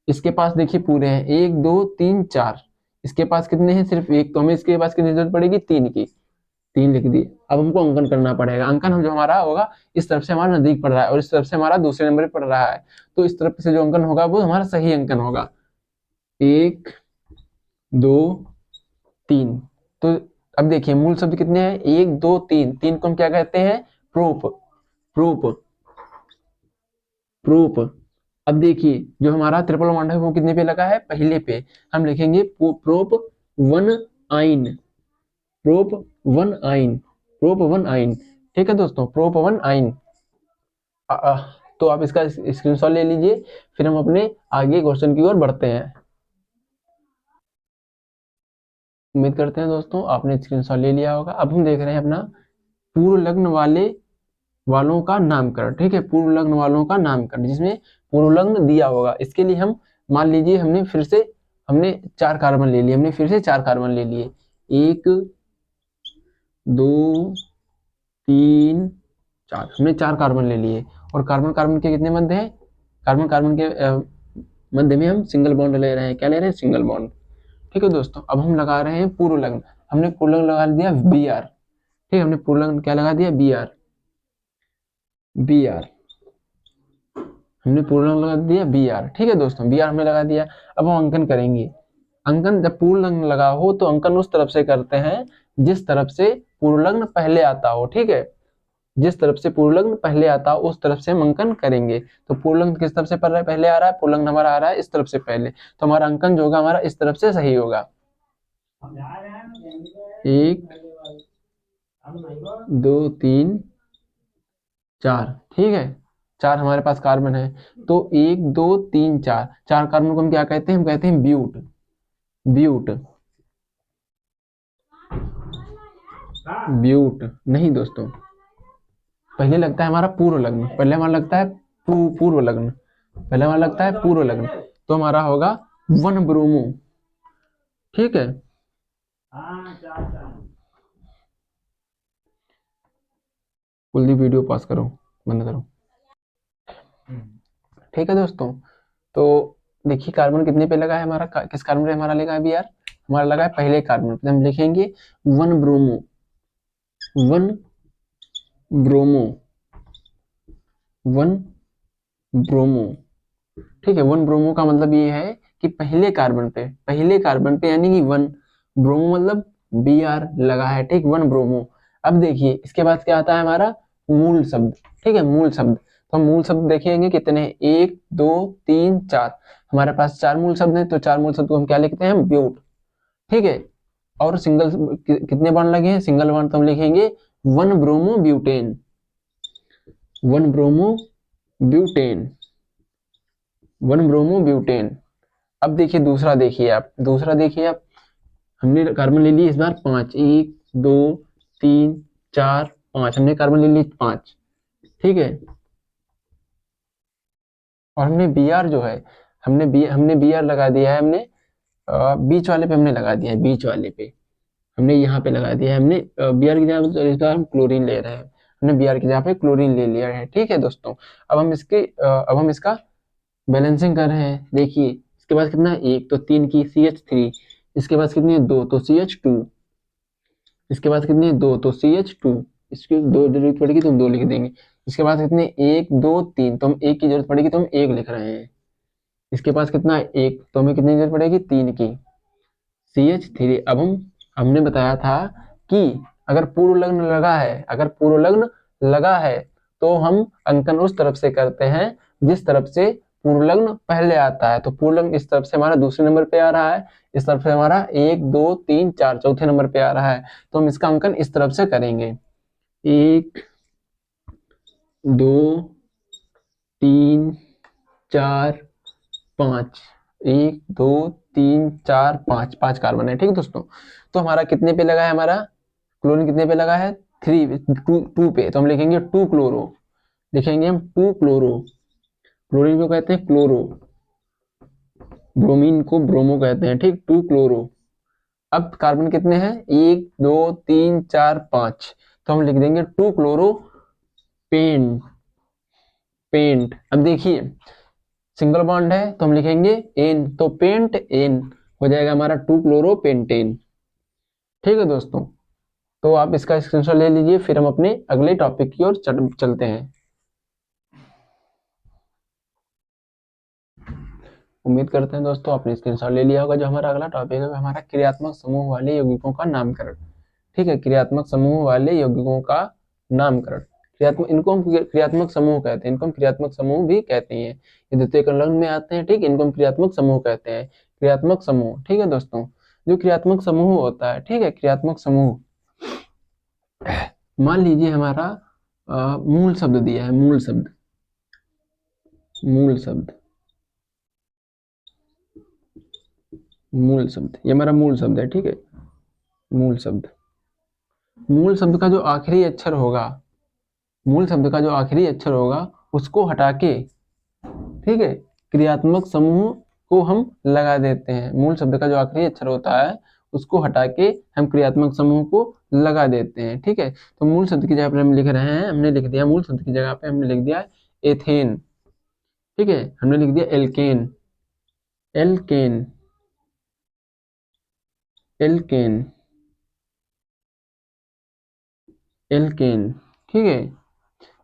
इसके पास देखिए पूरे हैं 1 2 3 4, इसके पास कितने हैं? सिर्फ 1, तो हमें इसके पास कितनी जरूरत पड़ेगी? 3 की, 3 लिख दी। अब हमको अंकन करना पड़ेगा। अंकन जो हमारा होगा इस तरफ से हमारा नजदीक पड़ रहा है और इस तरफ से हमारा दूसरे नंबर पर पड़ रहा है, तो इस तरफ से जो अंकन होगा वो हमारा सही अंकन होगा। 1 2 3, तो अब देखिए मूल शब्द कितने हैं? 1 2 3, 3 को हम क्या कहते हैं? Prop, prop. अब देखिए जो हमारा ट्रिपल बॉन्ड है वो कितने पे लगा है, पहले पे। हम लिखेंगे प्रोप 1 आइन, प्रोप 1 आइन, प्रोप 1 आइन। ठीक है दोस्तों, प्रोप 1 आइन। तो आप इसका स्क्रीनशॉट ले लीजिए, फिर हम अपने आगे क्वेश्चन की ओर बढ़ते हैं। उम्मीद करते हैं दोस्तों आपने स्क्रीनशॉट ले लिया होगा। अब हम देख रहे हैं अपना पूर्व लग्न वालों का नामकरण। ठीक है, पूर्व लग्न वालों का नामकरण, जिसमें पूर्व लग्न दिया होगा। इसके लिए हम मान लीजिए हमने 4 कार्बन ले लिए, हमने फिर से 4 कार्बन ले लिए, 1 2 3 4, हमने 4 कार्बन ले लिए। और कार्बन कार्बन के कितने मध्य है, कार्बन कार्बन के मध्य में हम सिंगल बॉन्ड ले रहे हैं। क्या ले रहे हैं, सिंगल बॉन्ड। ठीक है दोस्तों, अब हम लगा रहे हैं पूर्व लग्न। हमने पूर्व लग्न लगा दिया Br। ठीक है, हमने पूर्व लग्न क्या लगा दिया, Br, Br, हमने पूर्व लग्न लगा दिया Br। ठीक है दोस्तों, Br हमने लगा दिया। अब हम अंकन करेंगे। अंकन जब पूर्व लग्न लगा हो तो अंकन उस तरफ से करते हैं जिस तरफ से पूर्व लग्न पहले आता हो। ठीक है, जिस तरफ से पूर्व लग्न पहले आता हो उस तरफ से हम अंकन करेंगे। तो पूर्व लग्न किस तरफ से पहले आ रहा है, पूर्व लग्न हमारा आ रहा है इस तरफ से पहले, तो हमारा अंकन जो होगा हमारा इस तरफ से सही होगा। 1 2 3 4। ठीक है, 4 हमारे पास कार्बन है, तो 1 2 3 4, 4 कार्बन को हम क्या कहते हैं, हम कहते हैं ब्यूट। ब्यूट, ब्यूट नहीं दोस्तों, पहले लगता है हमारा पूर्व लग्न, पहले हमारा लगता है पूर्व लग्न, पहले हमारा लगता है पूर्व लग्न, तो हमारा होगा 1 ब्रोमो। ठीक है, कुलदीप वीडियो पॉज करो, बंद करो। ठीक है दोस्तों, तो देखिए कार्बन कितने पे लगा है हमारा, किस कार्बन पे हमारा लगा है Br, हमारा लगा है पहले कार्बन पे। हम लिखेंगे 1 ब्रोमो, 1 ब्रोमो, 1 ब्रोमो। ठीक है, 1 ब्रोमो का मतलब ये है कि पहले कार्बन पे यानी कि 1 ब्रोमो मतलब Br लगा है। ठीक, 1 ब्रोमो। अब देखिए इसके बाद क्या आता है हमारा मूल शब्द। ठीक है, मूल शब्द, तो हम मूल शब्द देखेंगे कितने, 1 2 3 4, हमारे पास 4 मूल शब्द हैं, तो 4 मूल शब्द को हम क्या लिखते हैं, ब्यूट। ठीक है, और सिंगल कितने बॉन्ड लगे हैं, सिंगल बॉन्ड, तो हम लिखेंगे 1 bromo butane, 1 bromo butane, 1 bromo butane. अब देखिए दूसरा देखिए आप, हमने कार्बन ले लिए इस बार 5, 1 2 3 4 5, हमने कार्बन ले लिए 5। ठीक है, और हमने Br जो है, हमने Br लगा दिया है, हमने बीच वाले पे हमने लगा दिया है, बीच वाले पे हमने यहाँ पे लगा दिया है, हमने Br की जगह इस बार हम क्लोरीन ले रहे हैं, हमने Br की जगह पे क्लोरीन ले लिया है। ठीक है दोस्तों, अब हम इसका बैलेंसिंग कर रहे हैं। देखिए इसके पास कितना है, 1 तो 3 की CH3, इसके पास कितनी है 2 तो CH2, इसके पास कितनी है 2 तो CH2, इसकी 2 जरूरत पड़ेगी तो हम 2 लिख देंगे। इसके पास कितने 1 2 3, तो हम 1 की जरूरत पड़ेगी तो हम 1 लिख रहे हैं। इसके पास कितना है 1, तो हमें कितनी जरूरत पड़ेगी 3 की, CH3। अब हमने बताया था कि अगर पूर्व लग्न लगा है तो हम अंकन उस तरफ से करते हैं जिस तरफ से पूर्व लग्न पहले आता है। तो पूर्व लग्न इस तरफ से हमारा दूसरे नंबर पे आ रहा है, इस तरफ से हमारा 1 2 3 4 चौथे नंबर पे आ रहा है, तो हम इसका अंकन इस तरफ से करेंगे, 1 2 3 4 5, 1 2 3 4 5, 5 कार्बन है। ठीक है दोस्तों, तो हमारा कितने पे लगा है, हमारा क्लोरीन कितने पे लगा है, 2 पे, तो हम लिखेंगे 2 क्लोरो, लिखेंगे हम 2 क्लोरो। क्लोरीन को कहते हैं क्लोरो, ब्रोमीन को ब्रोमो कहते हैं। ठीक, 2 क्लोरो। अब कार्बन कितने हैं, 1 2 3 4 5, तो हम लिख देंगे 2 क्लोरो पेंट। अब देखिए सिंगल बॉन्ड है तो हम लिखेंगे एन, तो पेंट एन हो जाएगा हमारा 2 क्लोरो पेंटेन। ठीक है दोस्तों, तो आप इसका स्क्रीनशॉट ले लीजिए, फिर हम अपने अगले टॉपिक की ओर चलते हैं। उम्मीद करते हैं दोस्तों आपने स्क्रीनशॉट ले लिया होगा। जो हमारा अगला टॉपिक है हमारा क्रियात्मक समूह वाले यौगिकों का नामकरण। ठीक है, क्रियात्मक समूह वाले यौगिकों का नामकरण। क्रियात्मक, इनको हम क्रियात्मक समूह कहते हैं, इनको हम क्रियात्मक समूह भी कहते हैं। ये द्वितीयक अनुलग्न में आते हैं, ठीक, इनको हम क्रियात्मक समूह कहते हैं, क्रियात्मक समूह। ठीक है दोस्तों, जो क्रियात्मक समूह होता है, ठीक है, क्रियात्मक समूह, मान लीजिए हमारा मूल शब्द दिया है, मूल शब्द, मूल शब्द, मूल शब्द, ये हमारा मूल शब्द है, ठीक है, मूल शब्द। मूल शब्द का जो आखिरी अक्षर होगा, मूल शब्द का जो आखिरी अक्षर होगा उसको हटा के, ठीक है, क्रियात्मक समूह को हम लगा देते हैं। मूल शब्द का जो आखिरी अक्षर होता है उसको हटा के हम क्रियात्मक समूह को लगा देते हैं, ठीक है। तो मूल शब्द की जगह पर हम लिख रहे हैं, हमने लिख दिया मूल शब्द की जगह पे हमने लिख दिया एथेन, ठीक है, हमने लिख दिया एल्केन, एल्केन, एल्केन, एल्केन, ठीक है,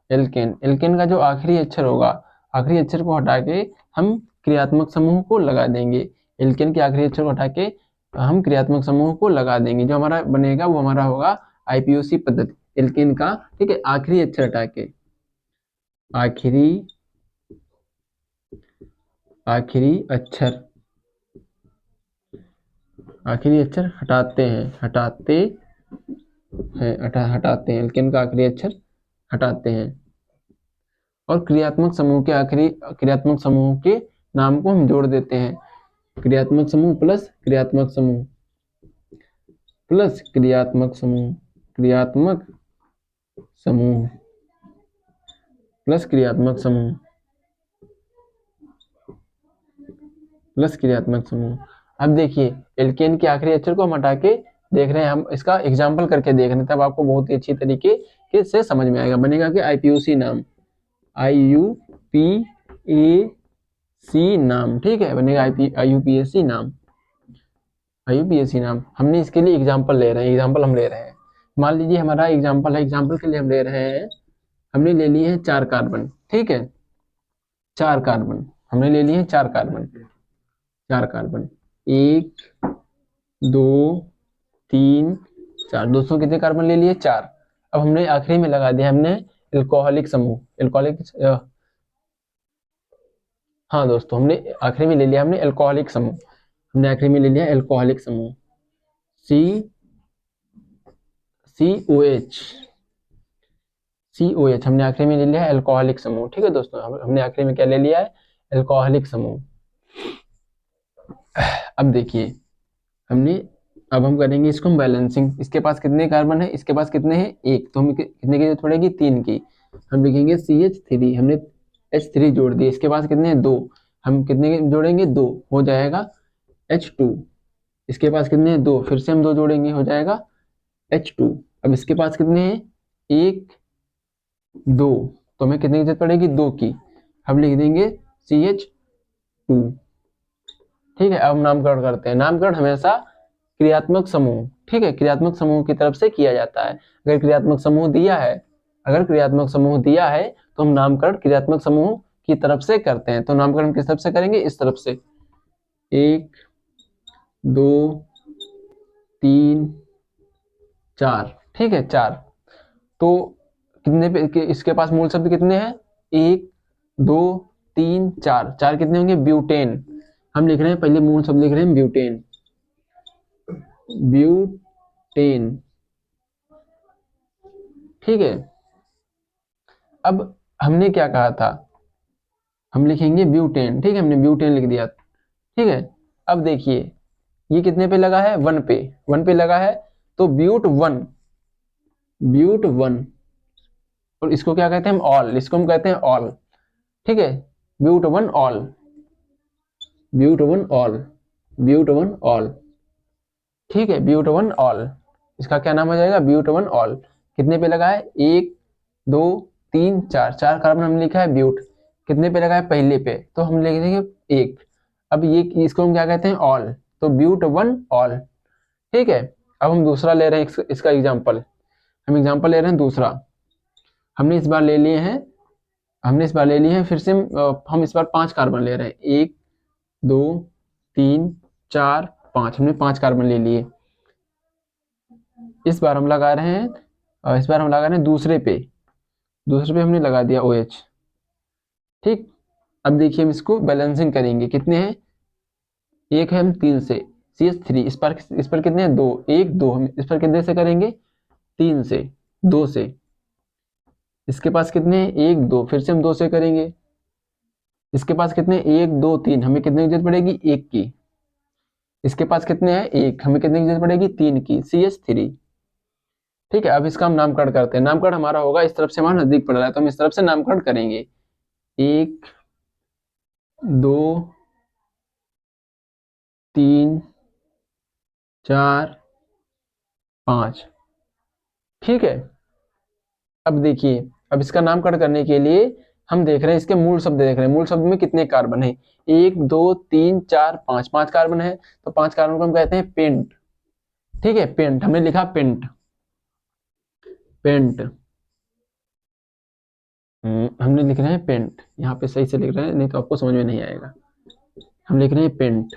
एल्केन। एल्केन का जो आखिरी अक्षर होगा, आखिरी अक्षर को हटा के हम क्रियात्मक समूह को लगा देंगे। एल्केन के आखिरी अक्षर को हटा के हम क्रियात्मक समूह को लगा देंगे। जो हमारा बनेगा वो हमारा होगा आईपीओसी पद्धति, एल्केन का, ठीक है, आखिरी अक्षर हटा के, आखिरी अक्षर, आखिरी अक्षर हटाते हैं, हटाते हैं, एल्केन का आखिरी अक्षर हटाते हैं और क्रियात्मक समूह के क्रियात्मक समूह के नाम को हम जोड़ देते हैं। क्रियात्मक समूह प्लस क्रियात्मक समूह प्लस क्रियात्मक समूह, क्रियात्मक समूह प्लस क्रियात्मक समूह प्लस क्रियात्मक समूह। अब देखिए एल्केन के आखिरी अक्षर को हम हटा के देख रहे हैं, हम इसका एग्जाम्पल करके देख रहे हैं, तब आपको बहुत ही अच्छी तरीके से समझ में आएगा। बनेगा कि आईपीओसी नाम, IUPAC नाम, ठीक है, बनेगा IUPAC नाम, IUPAC नाम। हमने इसके लिए एग्जाम्पल ले रहे हैं, एग्जाम्पल हम ले रहे हैं। मान लीजिए हमारा एग्जाम्पल है, एग्जाम्पल के लिए हम ले रहे हैं, हमने ले लिए हैं 4 कार्बन, ठीक है, 4 कार्बन, हमने ले लिए हैं 4 कार्बन, 4 कार्बन, 1 2 3 4, दोस्तों कितने कार्बन ले लिए? 4। अब हमने आखिरी में लगा दिया हमने एल्कोहलिक समूह, हाँ दोस्तों, हमने आखिरी में ले लिया हमने एल्कोहलिक समूह, हमने आखिरी में ले लिया एल्कोहलिक समूह, COH हमने आखिरी में ले लिया है एल्कोहलिक समूह, ठीक है दोस्तों, हमने आखिरी में क्या ले लिया है? एल्कोहलिक समूह। अब देखिए अब हम करेंगे इसको बैलेंसिंग। इसके पास कितने कार्बन है? इसके पास कितने हैं? 1, तो हमें कितने की जरूरत पड़ेगी? 3 की। हम लिखेंगे CH3, हमने H3 जोड़ दिए। इसके पास कितने हैं? 2, हम कितने के जोड़ेंगे? 2, हो जाएगा H2। इसके पास कितने हैं? 2, फिर से हम 2 जोड़ेंगे, हो जाएगा H2। अब इसके पास कितने हैं? 1 2, तो हमें कितने की जरूरत पड़ेगी? 2 की। हम लिख देंगे CH2, ठीक है। अब नामकरण करते हैं। नामकरण हमेशा क्रियात्मक समूह, ठीक है, क्रियात्मक समूह की तरफ से किया जाता है। अगर क्रियात्मक समूह दिया है तो हम नामकरण क्रियात्मक समूह की तरफ से करते हैं। तो नामकरण किस तरफ से करेंगे? इस तरफ से, 1 2 3 4, ठीक है, 4। तो कितने पे इसके पास मूल शब्द कितने हैं? 1 2 3 4, 4 कितने होंगे? ब्यूटेन। हम लिख रहे हैं, पहले मूल शब्द लिख रहे हैं ब्यूटेन, ब्यूटेन, ठीक है। अब हमने क्या कहा था? हम लिखेंगे ब्यूटेन, ठीक है, हमने ब्यूटेन लिख दिया, ठीक है। अब देखिए ये कितने पे लगा है? 1 पे, 1 पे लगा है, तो ब्यूट 1, और इसको क्या कहते हैं हम? ऑल, इसको हम कहते हैं ऑल, ठीक है, ब्यूट 1 ऑल, ब्यूट 1 ऑल, ठीक है, ब्यूट 1 ऑल। इसका क्या नाम हो जाएगा? But 1 ol. कितने पे लगा है? 1 2 3 4, 4 कार्बन हमने लिखा है ब्यूट। कितने पे लगा है? पहले पे, तो हम लिख देंगे 1। अब ये इसको हम क्या कहते हैं? ऑल, तो ब्यूट 1 ऑल, ठीक है। अब हम दूसरा ले रहे हैं इसका एग्जाम्पल, हम एग्जाम्पल ले रहे हैं दूसरा। हमने इस बार ले लिए हैं, फिर से हम इस बार 5 कार्बन ले रहे हैं, 1 2 3 4 5, हमने 5 कार्बन ले लिए। इस बार हम लगा रहे हैं दूसरे पे, दूसरे पे हमने लगा दिया OH। ठीक, अब देखिए हम इसको बैलेंसिंग करेंगे। कितने हैं, एक है हम 3 से, CH3 इस पर कितने हैं 2, 1 2, हम इस पर कितने से करेंगे 3 से, 2 से। इसके पास कितने हैं 1 2, फिर से हम 2 से करेंगे। इसके पास कितने 1 2 3, हमें कितने की जरूरत पड़ेगी 1 की। इसके पास कितने हैं 1, हमें कितने की जरूरत पड़ेगी 3 की, CH3। ठीक है, अब इसका हम नामकरण करते हैं। नामकरण हमारा होगा, इस तरफ से हमारा नजदीक पड़ रहा है तो हम इस तरफ से नामकरण करेंगे। 1 2 3 4 5। ठीक है, अब देखिए, अब इसका नामकरण करने के लिए हम देख रहे हैं, इसके मूल शब्द देख रहे हैं। मूल शब्द में कितने कार्बन है, 1 2 3 4 5, 5 कार्बन है। तो 5 कार्बन को हम कहते हैं पेंट। ठीक है, पेंट हमने लिखा, पेंट पेंट हमने लिख रहे हैं पेंट, यहाँ पे सही से लिख रहे हैं, नहीं तो आपको समझ में नहीं आएगा। हम लिख रहे हैं पेंट,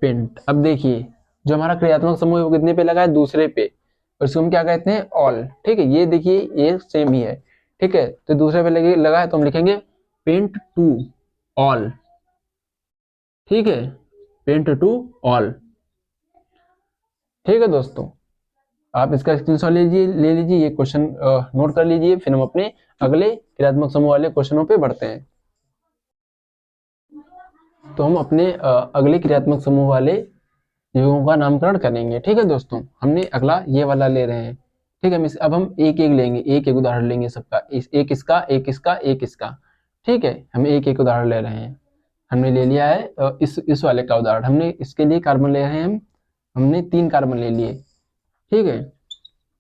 पेंट। अब देखिए, जो हमारा क्रियात्मक समूह है वो कितने पे लगा है, दूसरे पे, और इसको हम क्या कहते हैं, ऑल। ठीक है, ये देखिए ये सेम ही है। ठीक है, तो दूसरे पे लगा है तो हम लिखेंगे पेंट टू ऑल। ठीक है, पेंट टू ऑल। ठीक है दोस्तों, आप इसका स्क्रीनशॉट ले लीजिए, ये क्वेश्चन नोट कर लीजिए, फिर हम अपने अगले क्रियात्मक समूह वाले क्वेश्चनों पे बढ़ते हैं। तो हम अपने अगले क्रियात्मक समूह वाले युगों का नामकरण करेंगे। ठीक है दोस्तों, हमने अगला ये वाला ले रहे हैं। ठीक है, अब हम एक एक लेंगे, एक एक उदाहरण लेंगे सबका, एक इसका, एक इसका, एक इसका। ठीक है, हम एक एक उदाहरण ले रहे हैं। हमने ले लिया है इस वाले का उदाहरण, हमने इसके लिए कार्बन ले रहे हैं हमने 3 कार्बन ले लिए। ठीक है,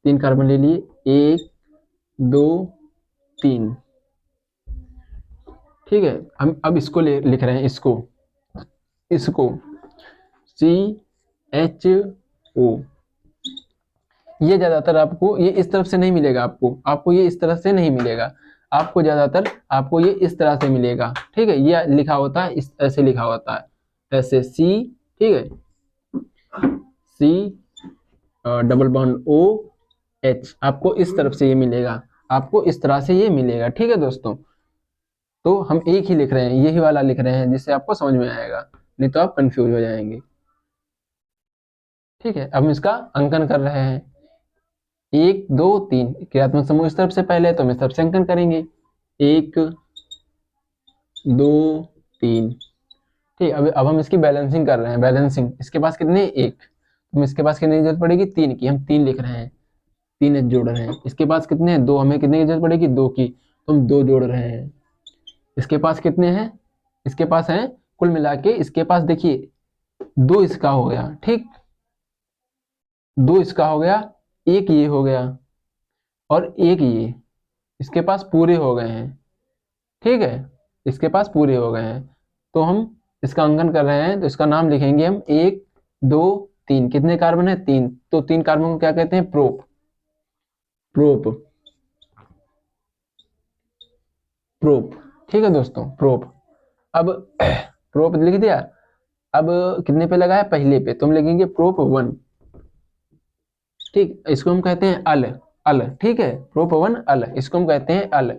3 कार्बन ले लिए, 1 2 3। ठीक है, हम अब इसको लिख रहे हैं, इसको CHO। ये ज्यादातर आपको ये इस तरफ से नहीं मिलेगा, आपको ये इस तरह से नहीं मिलेगा, आपको ज्यादातर आपको ये इस तरह से मिलेगा। ठीक है, ये लिखा होता है, इस ऐसे लिखा होता है, ऐसे C। ठीक है, C डबल बॉन्ड OH, आपको इस तरफ से ये मिलेगा, आपको इस तरह से ये मिलेगा। ठीक है दोस्तों, तो हम एक ही लिख रहे हैं, यही वाला लिख रहे हैं जिससे आपको समझ में आएगा, नहीं तो आप कंफ्यूज हो जाएंगे। ठीक है, अब हम इसका अंकन कर रहे हैं। 1 2 3 क्रियात्मक समूह इस तरफ से पहले है तो हम इस तरफ से अंकन करेंगे, 1 2 3। ठीक, अब हम इसकी बैलेंसिंग कर रहे हैं, बैलेंसिंग। इसके पास कितने, 1, तो इसके पास कितने की जरूरत पड़ेगी 3 की, हम 3 लिख रहे हैं, 3 जोड़ रहे हैं। इसके पास कितने हैं 2, हमें कितने की जरूरत पड़ेगी 2 की, तो हम 2 जोड़ रहे हैं। इसके पास कितने हैं, इसके पास हैं कुल मिला के, इसके पास देखिए 2 इसका हो गया। ठीक, 2 इसका हो गया, 1 ये हो गया, और 1 ये, इसके पास पूरे हो गए हैं। ठीक है, इसके पास पूरे हो गए हैं, तो हम इसका अंकन कर रहे हैं, तो इसका नाम लिखेंगे हम 1 2 3। कितने कार्बन है 3, तो 3 कार्बन को क्या कहते हैं, प्रोप। प्रोप प्रोप ठीक है दोस्तों, प्रोप। अब प्रोप लिख दिया, अब कितने पे लगा है, पहले पे, तो हम लिखेंगे प्रोप 1। ठीक, इसको हम कहते हैं अल, अल। ठीक है, प्रोप 1 अल, इसको हम कहते हैं अल,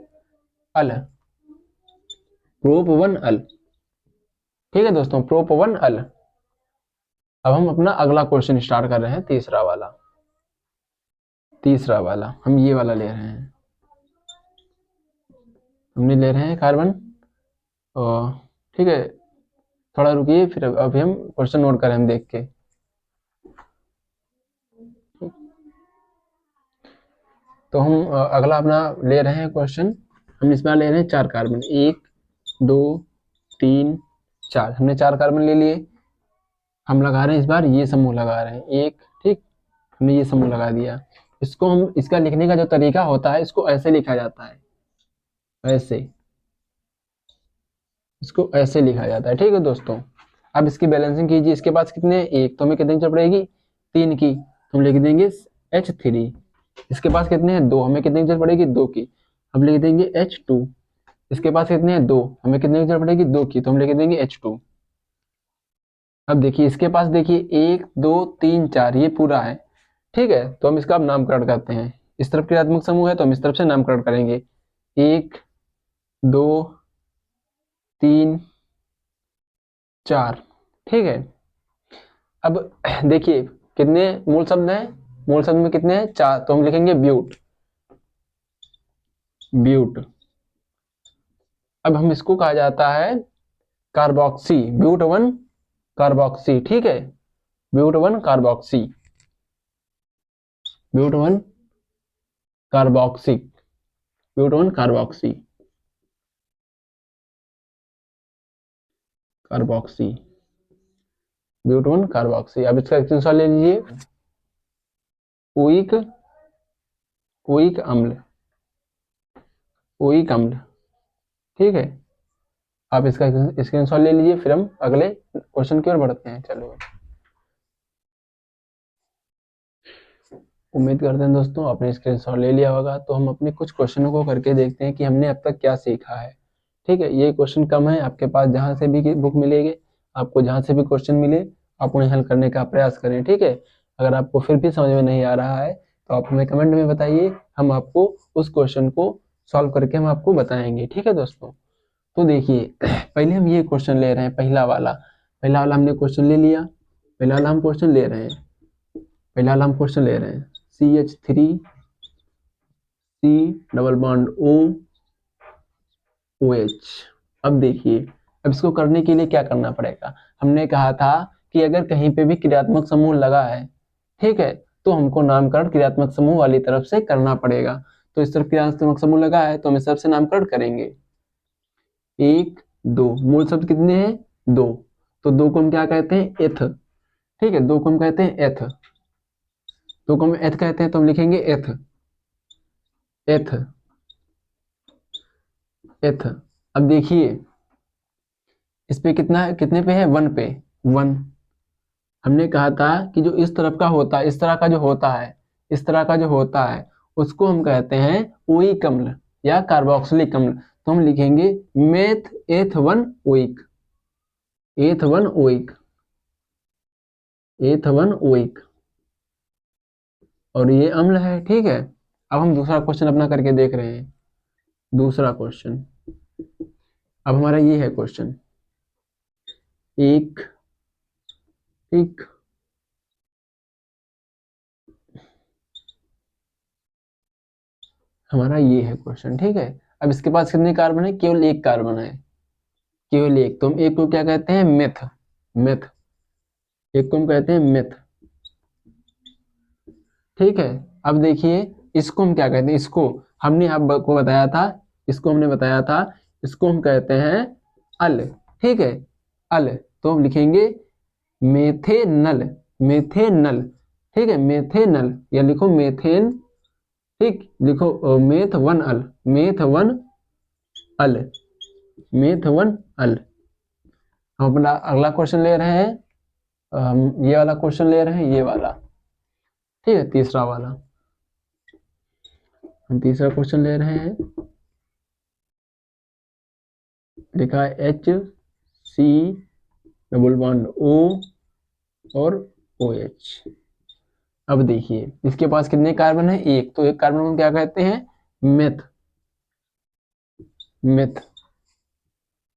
अल, प्रोप 1 अल। ठीक है दोस्तों, प्रोप 1 अल। अब हम अपना अगला क्वेश्चन स्टार्ट कर रहे हैं, तीसरा वाला हम ये वाला ले रहे हैं, हमने ले रहे हैं कार्बन। ठीक है, थोड़ा रुकिए, फिर अभी हम क्वेश्चन नोट करें, हम देख के। तो हम अगला अपना ले रहे हैं क्वेश्चन, हम इसमें ले रहे हैं 4 कार्बन, 1 2 3 4। हमने 4 कार्बन ले लिए, हम लगा रहे हैं इस बार ये समूह लगा रहे हैं, एक। ठीक, हमने ये समूह लगा दिया। इसको हम, इसका लिखने का जो तरीका होता है, इसको ऐसे लिखा जाता है, ऐसे, इसको ऐसे लिखा जाता है। ठीक है दोस्तों, अब इसकी बैलेंसिंग कीजिए। इसके पास कितने, 1, तो हमें कितने की जरूरत पड़ेगी 3 की, तो हम लिख देंगे H3। इसके पास कितने हैं 2, हमें कितने की जरूरत पड़ेगी 2 की, हम लिख देंगे H2। इसके पास कितने हैं 2, हमें कितने की जरूरत पड़ेगी 2 की, तो हम लिख देंगे H2। अब देखिए, इसके पास देखिए 1 2 3 4, ये पूरा है। ठीक है, तो हम इसका अब नामकरण करते हैं। इस तरफ क्रियात्मक समूह है तो हम इस तरफ से नामकरण करेंगे, 1 2 3 4। ठीक है, अब देखिए कितने मूल शब्द हैं, मूल शब्द में कितने हैं, 4, तो हम लिखेंगे ब्यूट, ब्यूट। अब हम इसको कहा जाता है कार्बोक्सी, ब्यूट 1 कार्बोक्सी। ठीक है, but 1 carboxy, but 1 carboxy, but 1 carboxy, carboxy, but 1 carboxy. अब इसका स्क्रीनशॉट ले लीजिए, ओइक, ओइक अम्ल, ओइक अम्ल। ठीक है, आप इसका स्क्रीनशॉट ले लीजिए, फिर हम अगले क्वेश्चन की ओर बढ़ते हैं। चलो, उम्मीद करते हैं दोस्तों आपने स्क्रीनशॉट ले लिया होगा। तो हम अपने कुछ क्वेश्चनों को करके देखते हैं कि हमने अब तक क्या सीखा है। ठीक है, ये क्वेश्चन कम है, आपके पास जहां से भी बुक मिलेगी, आपको जहां से भी क्वेश्चन मिले आप उन्हें हल करने का प्रयास करें। ठीक है, अगर आपको फिर भी समझ में नहीं आ रहा है तो आप हमें कमेंट में बताइए, हम आपको उस क्वेश्चन को सॉल्व करके हम आपको बताएंगे। ठीक है दोस्तों, तो देखिए पहले हम ये क्वेश्चन ले रहे हैं, पहला वाला, पहला वाला हमने क्वेश्चन ले लिया, पहला वाला हम क्वेश्चन ले रहे हैं, पहला वाला हम क्वेश्चन ले रहे हैं, CH3 C double bond O OH। अब देखिए, अब इसको करने के लिए क्या करना पड़ेगा, हमने कहा था कि अगर कहीं पे भी क्रियात्मक समूह लगा है, ठीक है, तो हमको नामकरण क्रियात्मक समूह वाली तरफ से करना पड़ेगा। तो इस तरफ क्रियात्मक समूह लगा है तो हम इस तरफ से नामकरण करेंगे, 1 2, मूल शब्द कितने हैं, 2, तो 2 को हम क्या कहते हैं, एथ। ठीक है, 2 को हम कहते हैं एथ, 2 को हम एथ कहते हैं, तो हम लिखेंगे एथ, एथ, एथ। अब देखिए इस पे कितना है, कितने पे है, 1 पे, 1। हमने कहा था कि जो इस तरफ का होता है, इस तरह का जो होता है, इस तरह का जो होता है उसको हम कहते हैं ओइक अम्ल या कार्बोक्सिलिक अम्ल। तो हम लिखेंगे मेथ एथ 1 ओइक, एथ 1 ओइक, एथ 1 ओइक, और ये अम्ल है। ठीक है, अब हम दूसरा क्वेश्चन अपना करके देख रहे हैं, दूसरा क्वेश्चन। अब हमारा ये है क्वेश्चन, एक, ठीक, हमारा ये है क्वेश्चन। ठीक है, अब इसके पास कितने कार्बन है, केवल एक कार्बन है, केवल एक। तो हम एक को क्या कहते हैं, मेथ, मेथ, एक को हम कहते हैं मेथ। ठीक है, अब देखिए इसको हम क्या कहते हैं, इसको हमने आपको बताया था, इसको हमने बताया था, इसको हम कहते हैं अल। ठीक है, अल, तो हम लिखेंगे मेथेनल, मेथेनल। ठीक है, मेथेनल, या लिखो मेथेन। ठीक, लिखो मेथ 1 अल, मेथ 1 अल, मेथ 1 अल। हम अपना अगला क्वेश्चन ले रहे हैं, हम ये वाला क्वेश्चन ले रहे हैं, ये वाला। ठीक है, तीसरा वाला, हम तीसरा क्वेश्चन ले रहे हैं, लिखा है HC डबल बॉन्ड O और OH। अब देखिए इसके पास कितने कार्बन है, एक, तो एक कार्बन को क्या कहते हैं, मेथ, मेथ।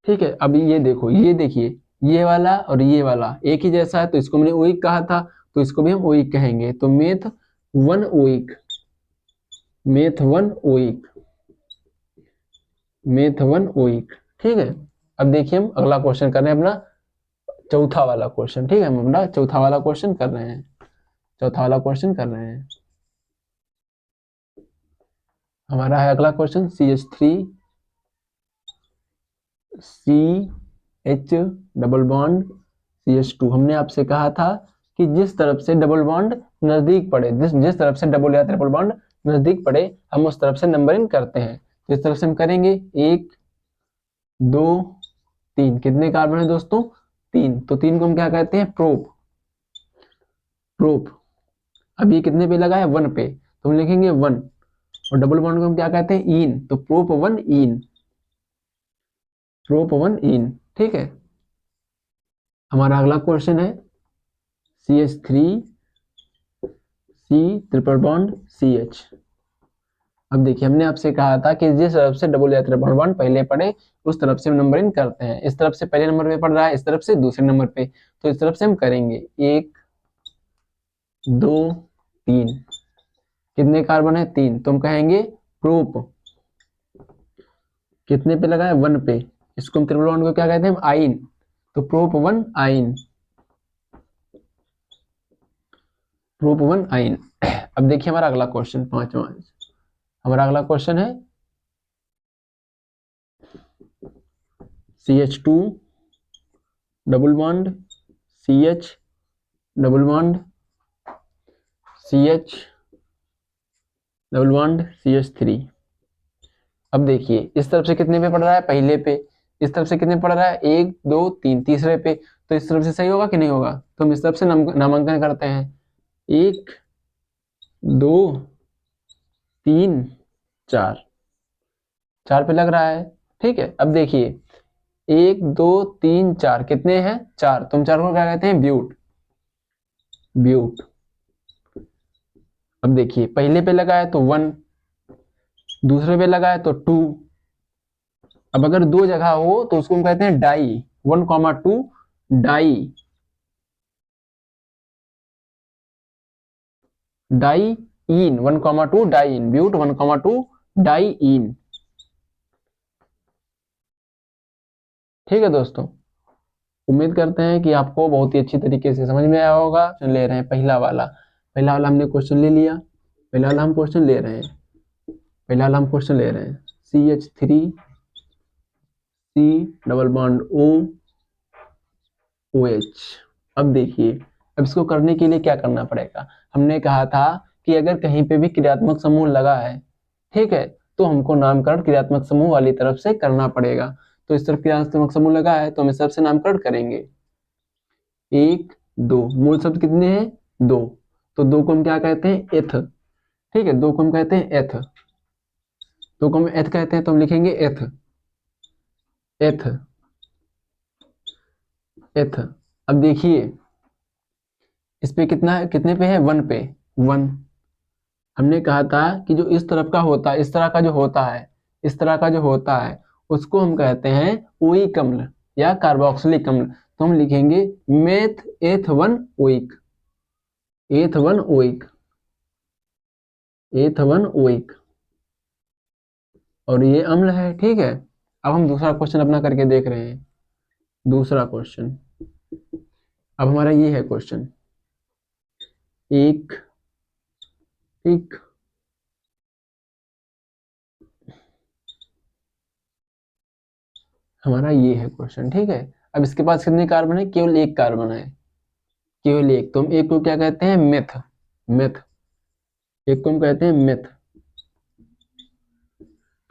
ठीक है, अब ये देखो, ये देखिए ये वाला और ये वाला एक ही जैसा है, तो इसको हमने ओइक कहा था, तो इसको भी हम ओइक कहेंगे। तो meth 1 oic, meth 1 oic, meth 1 oic. ठीक है, अब देखिए हम अगला क्वेश्चन कर रहे हैं, अपना चौथा वाला क्वेश्चन। ठीक है, हम अपना चौथा वाला क्वेश्चन कर रहे हैं, चौथा वाला क्वेश्चन कर रहे हैं। हमारा है अगला question, CH3 CH double bond CH2। हमने आपसे कहा था कि जिस तरफ से डबल बॉन्ड नजदीक पड़े, जिस तरफ से डबल या ट्रिपल बॉन्ड नजदीक पड़े हम उस तरफ से नंबरिंग करते हैं। जिस तरफ से हम करेंगे, 1 2 3, कितने कार्बन है दोस्तों, 3, तो 3 को हम क्या कहते हैं, प्रोप, प्रोप। अब ये कितने पे लगा है, 1 पे, तो हम लिखेंगे 1, और डबल बॉन्ड को हम क्या कहते हैं, इन, तो प्रोप 1 इन, प्रोप 1 इन। ठीक है, हमारा अगला क्वेश्चन है CH3 C triple bond CH। अब देखिए हमने आपसे कहा था कि जिस तरफ से डबल या ट्रिपल बॉन्ड पहले पड़े उस तरफ से हम नंबरिंग करते हैं। इस तरफ से पहले नंबर पे पड़ रहा है, इस तरफ से दूसरे नंबर पे, तो इस तरफ से हम करेंगे 1 2 3। कितने कार्बन है? 3, तो हम कहेंगे प्रोप। कितने पे लगा है? 1 पे। इसको हम ट्रिपल बॉन्ड को क्या कहते हैं? आइन। तो प्रोप 1 आइन, प्रोप 1 आइन। अब देखिए हमारा अगला क्वेश्चन, पांचवा। हमारा अगला क्वेश्चन है CH2 double bond CH double bond CH double bond CH3। अब देखिए इस तरफ से कितने पे पड़ रहा है? पहले पे। इस तरफ से कितने पड़ रहा है? 1 2 3, तीसरे पे। तो इस तरफ से सही होगा कि नहीं होगा? तो हम इस तरफ से नामांकन करते हैं। 1 2 3 4, 4 पे लग रहा है। ठीक है, अब देखिए 1 2 3 4 कितने हैं? 4। तुम 4 को क्या कहते हैं? ब्यूट, ब्यूट। अब देखिए पहले पे लगा है तो 1, दूसरे पे लगा है तो 2। अब अगर दो जगह हो तो उसको हम कहते हैं di. 1,2 di, diene. 1,2 diene, but 1,2 diene. ठीक है दोस्तों, उम्मीद करते हैं कि आपको बहुत ही अच्छी तरीके से समझ में आया होगा। ले रहे हैं पहला वाला, पहला वाला हमने क्वेश्चन ले लिया। पहला वाला हम क्वेश्चन ले रहे हैं, पहला वाला हम क्वेश्चन ले रहे हैं CH3 C double bond O OH। अब देखिए, अब इसको करने के लिए क्या करना पड़ेगा? हमने कहा था कि अगर कहीं पे भी क्रियात्मक समूह लगा है, ठीक है, तो हमको नामकरण क्रियात्मक समूह वाली तरफ से करना पड़ेगा। तो इस तरफ क्रियात्मक समूह लगा है तो हम इस तरफ से नामकरण करेंगे। 1 2, मूल शब्द कितने हैं? 2। तो 2 को हम क्या कहते हैं? एथ। ठीक है, 2 को हम कहते हैं एथ। 2 को हम एथ कहते हैं तो हम लिखेंगे एथ, एथ, एथ। अब देखिए इस पे कितना है? कितने पे है? 1 पे, 1। हमने कहा था कि जो इस तरफ का होता है, इस तरह का जो होता है, इस तरह का जो होता है उसको हम कहते हैं ओइक अम्ल या कार्बोक्सिलिक अम्ल। तो हम लिखेंगे मेथ एथ 1 ओइक, एथ 1 ओइक, एथ 1 ओइक। और ये अम्ल है। ठीक है, अब हम दूसरा क्वेश्चन अपना करके देख रहे हैं। दूसरा क्वेश्चन, अब हमारा ये है क्वेश्चन एक, ठीक, हमारा ये है क्वेश्चन। ठीक है, अब इसके पास कितने कार्बन है? केवल एक कार्बन है, केवल एक। तो हम एक को क्या कहते हैं? Meth, meth. एक को हम कहते हैं मेथ।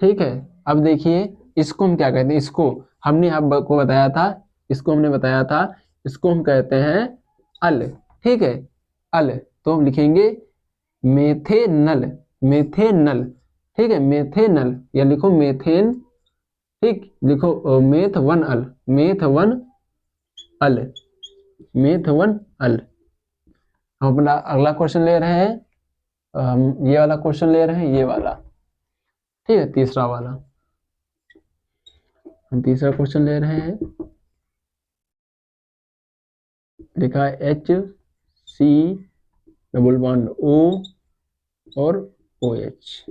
ठीक है, अब देखिए इसको हम क्या कहते हैं? इसको हमने आपको बताया था, इसको हमने बताया था, इसको हम कहते हैं अल। ठीक है, अल। तो हम लिखेंगे मेथेनल, मेथेनल। ठीक है, मेथेनल, या लिखो मेथेन। ठीक, लिखो मेथ 1 अल, मेथ 1 अल, मेथ 1 अल। हम अपना अगला क्वेश्चन ले रहे हैं, हम ये वाला क्वेश्चन ले रहे हैं, ये वाला। ठीक है, तीसरा वाला, हम तीसरा क्वेश्चन ले रहे हैं। लिखा है HC डबल बॉन्ड O और OH।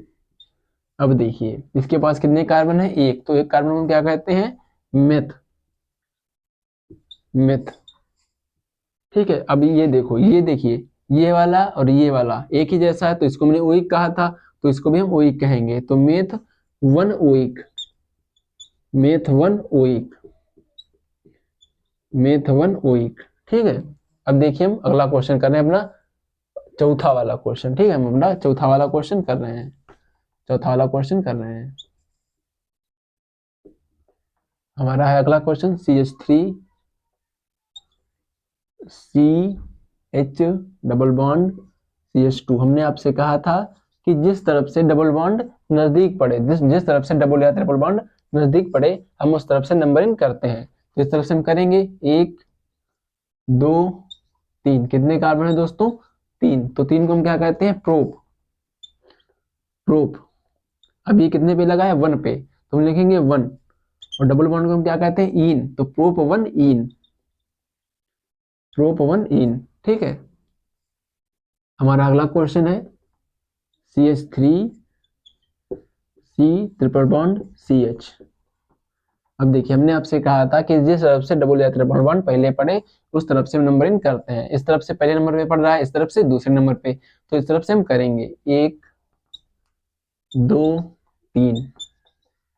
अब देखिए इसके पास कितने कार्बन है? एक। तो एक कार्बन को क्या कहते हैं? Meth, meth. ठीक है, अब ये देखो, ये देखिए ये वाला और ये वाला एक ही जैसा है, तो इसको मैंने ओइक कहा था, तो इसको भी हम ओइक कहेंगे। तो meth 1 oic, meth 1 oic, meth 1 oic. ठीक है, अब देखिए हम अगला क्वेश्चन कर रहे हैं, अपना चौथा वाला क्वेश्चन। ठीक है, हम अपना चौथा वाला क्वेश्चन कर रहे हैं, चौथा वाला क्वेश्चन कर रहे हैं। हमारा है अगला question CH3 CH double bond CH2। हमने आपसे कहा था कि जिस तरफ से डबल बॉन्ड नजदीक पड़े, जिस जिस तरफ से डबल या ट्रिपल बॉन्ड नजदीक पड़े हम उस तरफ से नंबरिंग करते हैं। तो इस तरफ से हम करेंगे 1 2 3। कितने कार्बन है दोस्तों? 3। तो 3 को हम क्या कहते हैं? Prop, prop. अब ये कितने पे लगा है, 1 पे, तो हम लिखेंगे 1, और डबल बॉन्ड को हम क्या कहते हैं, इन, तो प्रोप 1 इन, प्रोप 1 इन। ठीक है, हमारा अगला क्वेश्चन है CH3 C triple bond CH। अब देखिए, हमने आपसे कहा था कि जिस तरफ से डबल या ट्रिपल बॉन्ड पहले पड़े उस तरफ से हम नंबरिंग करते हैं। इस तरफ से पहले नंबर पे पड़ रहा है, इस तरफ से दूसरे नंबर पे, तो इस तरफ से हम करेंगे 1 2 3,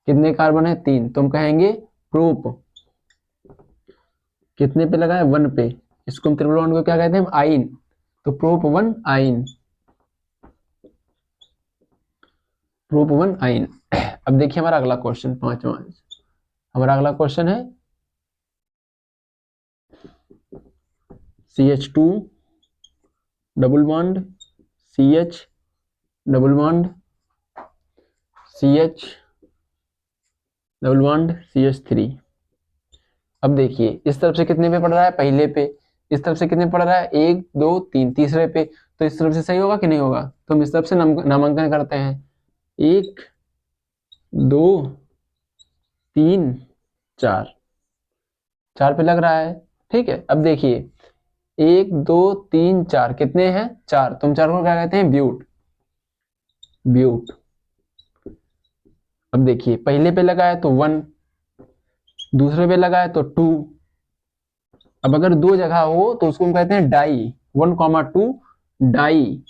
कितने कार्बन है, 3, तो हम कहेंगे प्रोप कितने पे लगा है, 1 पे, इसको हम ट्रिपल बॉन्ड को क्या कहते हैं, हम आइन, तो प्रोप 1 आइन, प्रोप 1 आइन। अब देखिए हमारा अगला क्वेश्चन, पांचवा, हमारा अगला क्वेश्चन है CH2 double bond CH double bond CH double bond CH3। अब देखिए इस तरफ से कितने पे पड़ रहा है, पहले पे, इस तरफ से कितने पड़ रहा है, 1 2 3, तीसरे पे, तो इस तरफ से सही होगा कि नहीं होगा, तो हम इस तरफ से नामांकन करते हैं, 1 2 3 4, 4 पे लग रहा है। ठीक है, अब देखिए 1 2 3 4 कितने हैं, 4, तो हम 4 को क्या कहते हैं, ब्यूट, ब्यूट। अब देखिए पहले पे लगा है तो 1, दूसरे पे लगा है तो 2, अब अगर दो जगह हो तो उसको हम कहते हैं di, 1,2 di,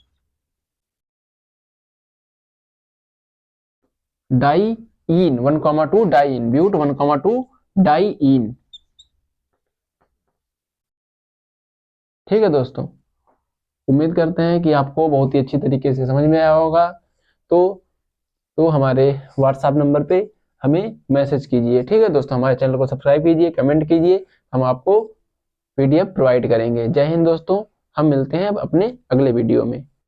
diene, 1,2 diene, but 1,2 diene. ठीक है दोस्तों, उम्मीद करते हैं कि आपको बहुत ही अच्छी तरीके से समझ में आया होगा। तो हमारे व्हाट्सएप नंबर पे हमें मैसेज कीजिए। ठीक है दोस्तों, हमारे चैनल को सब्सक्राइब कीजिए, कमेंट कीजिए, हम आपको PDF प्रोवाइड करेंगे। जय हिंद दोस्तों, हम मिलते हैं अब अपने अगले वीडियो में।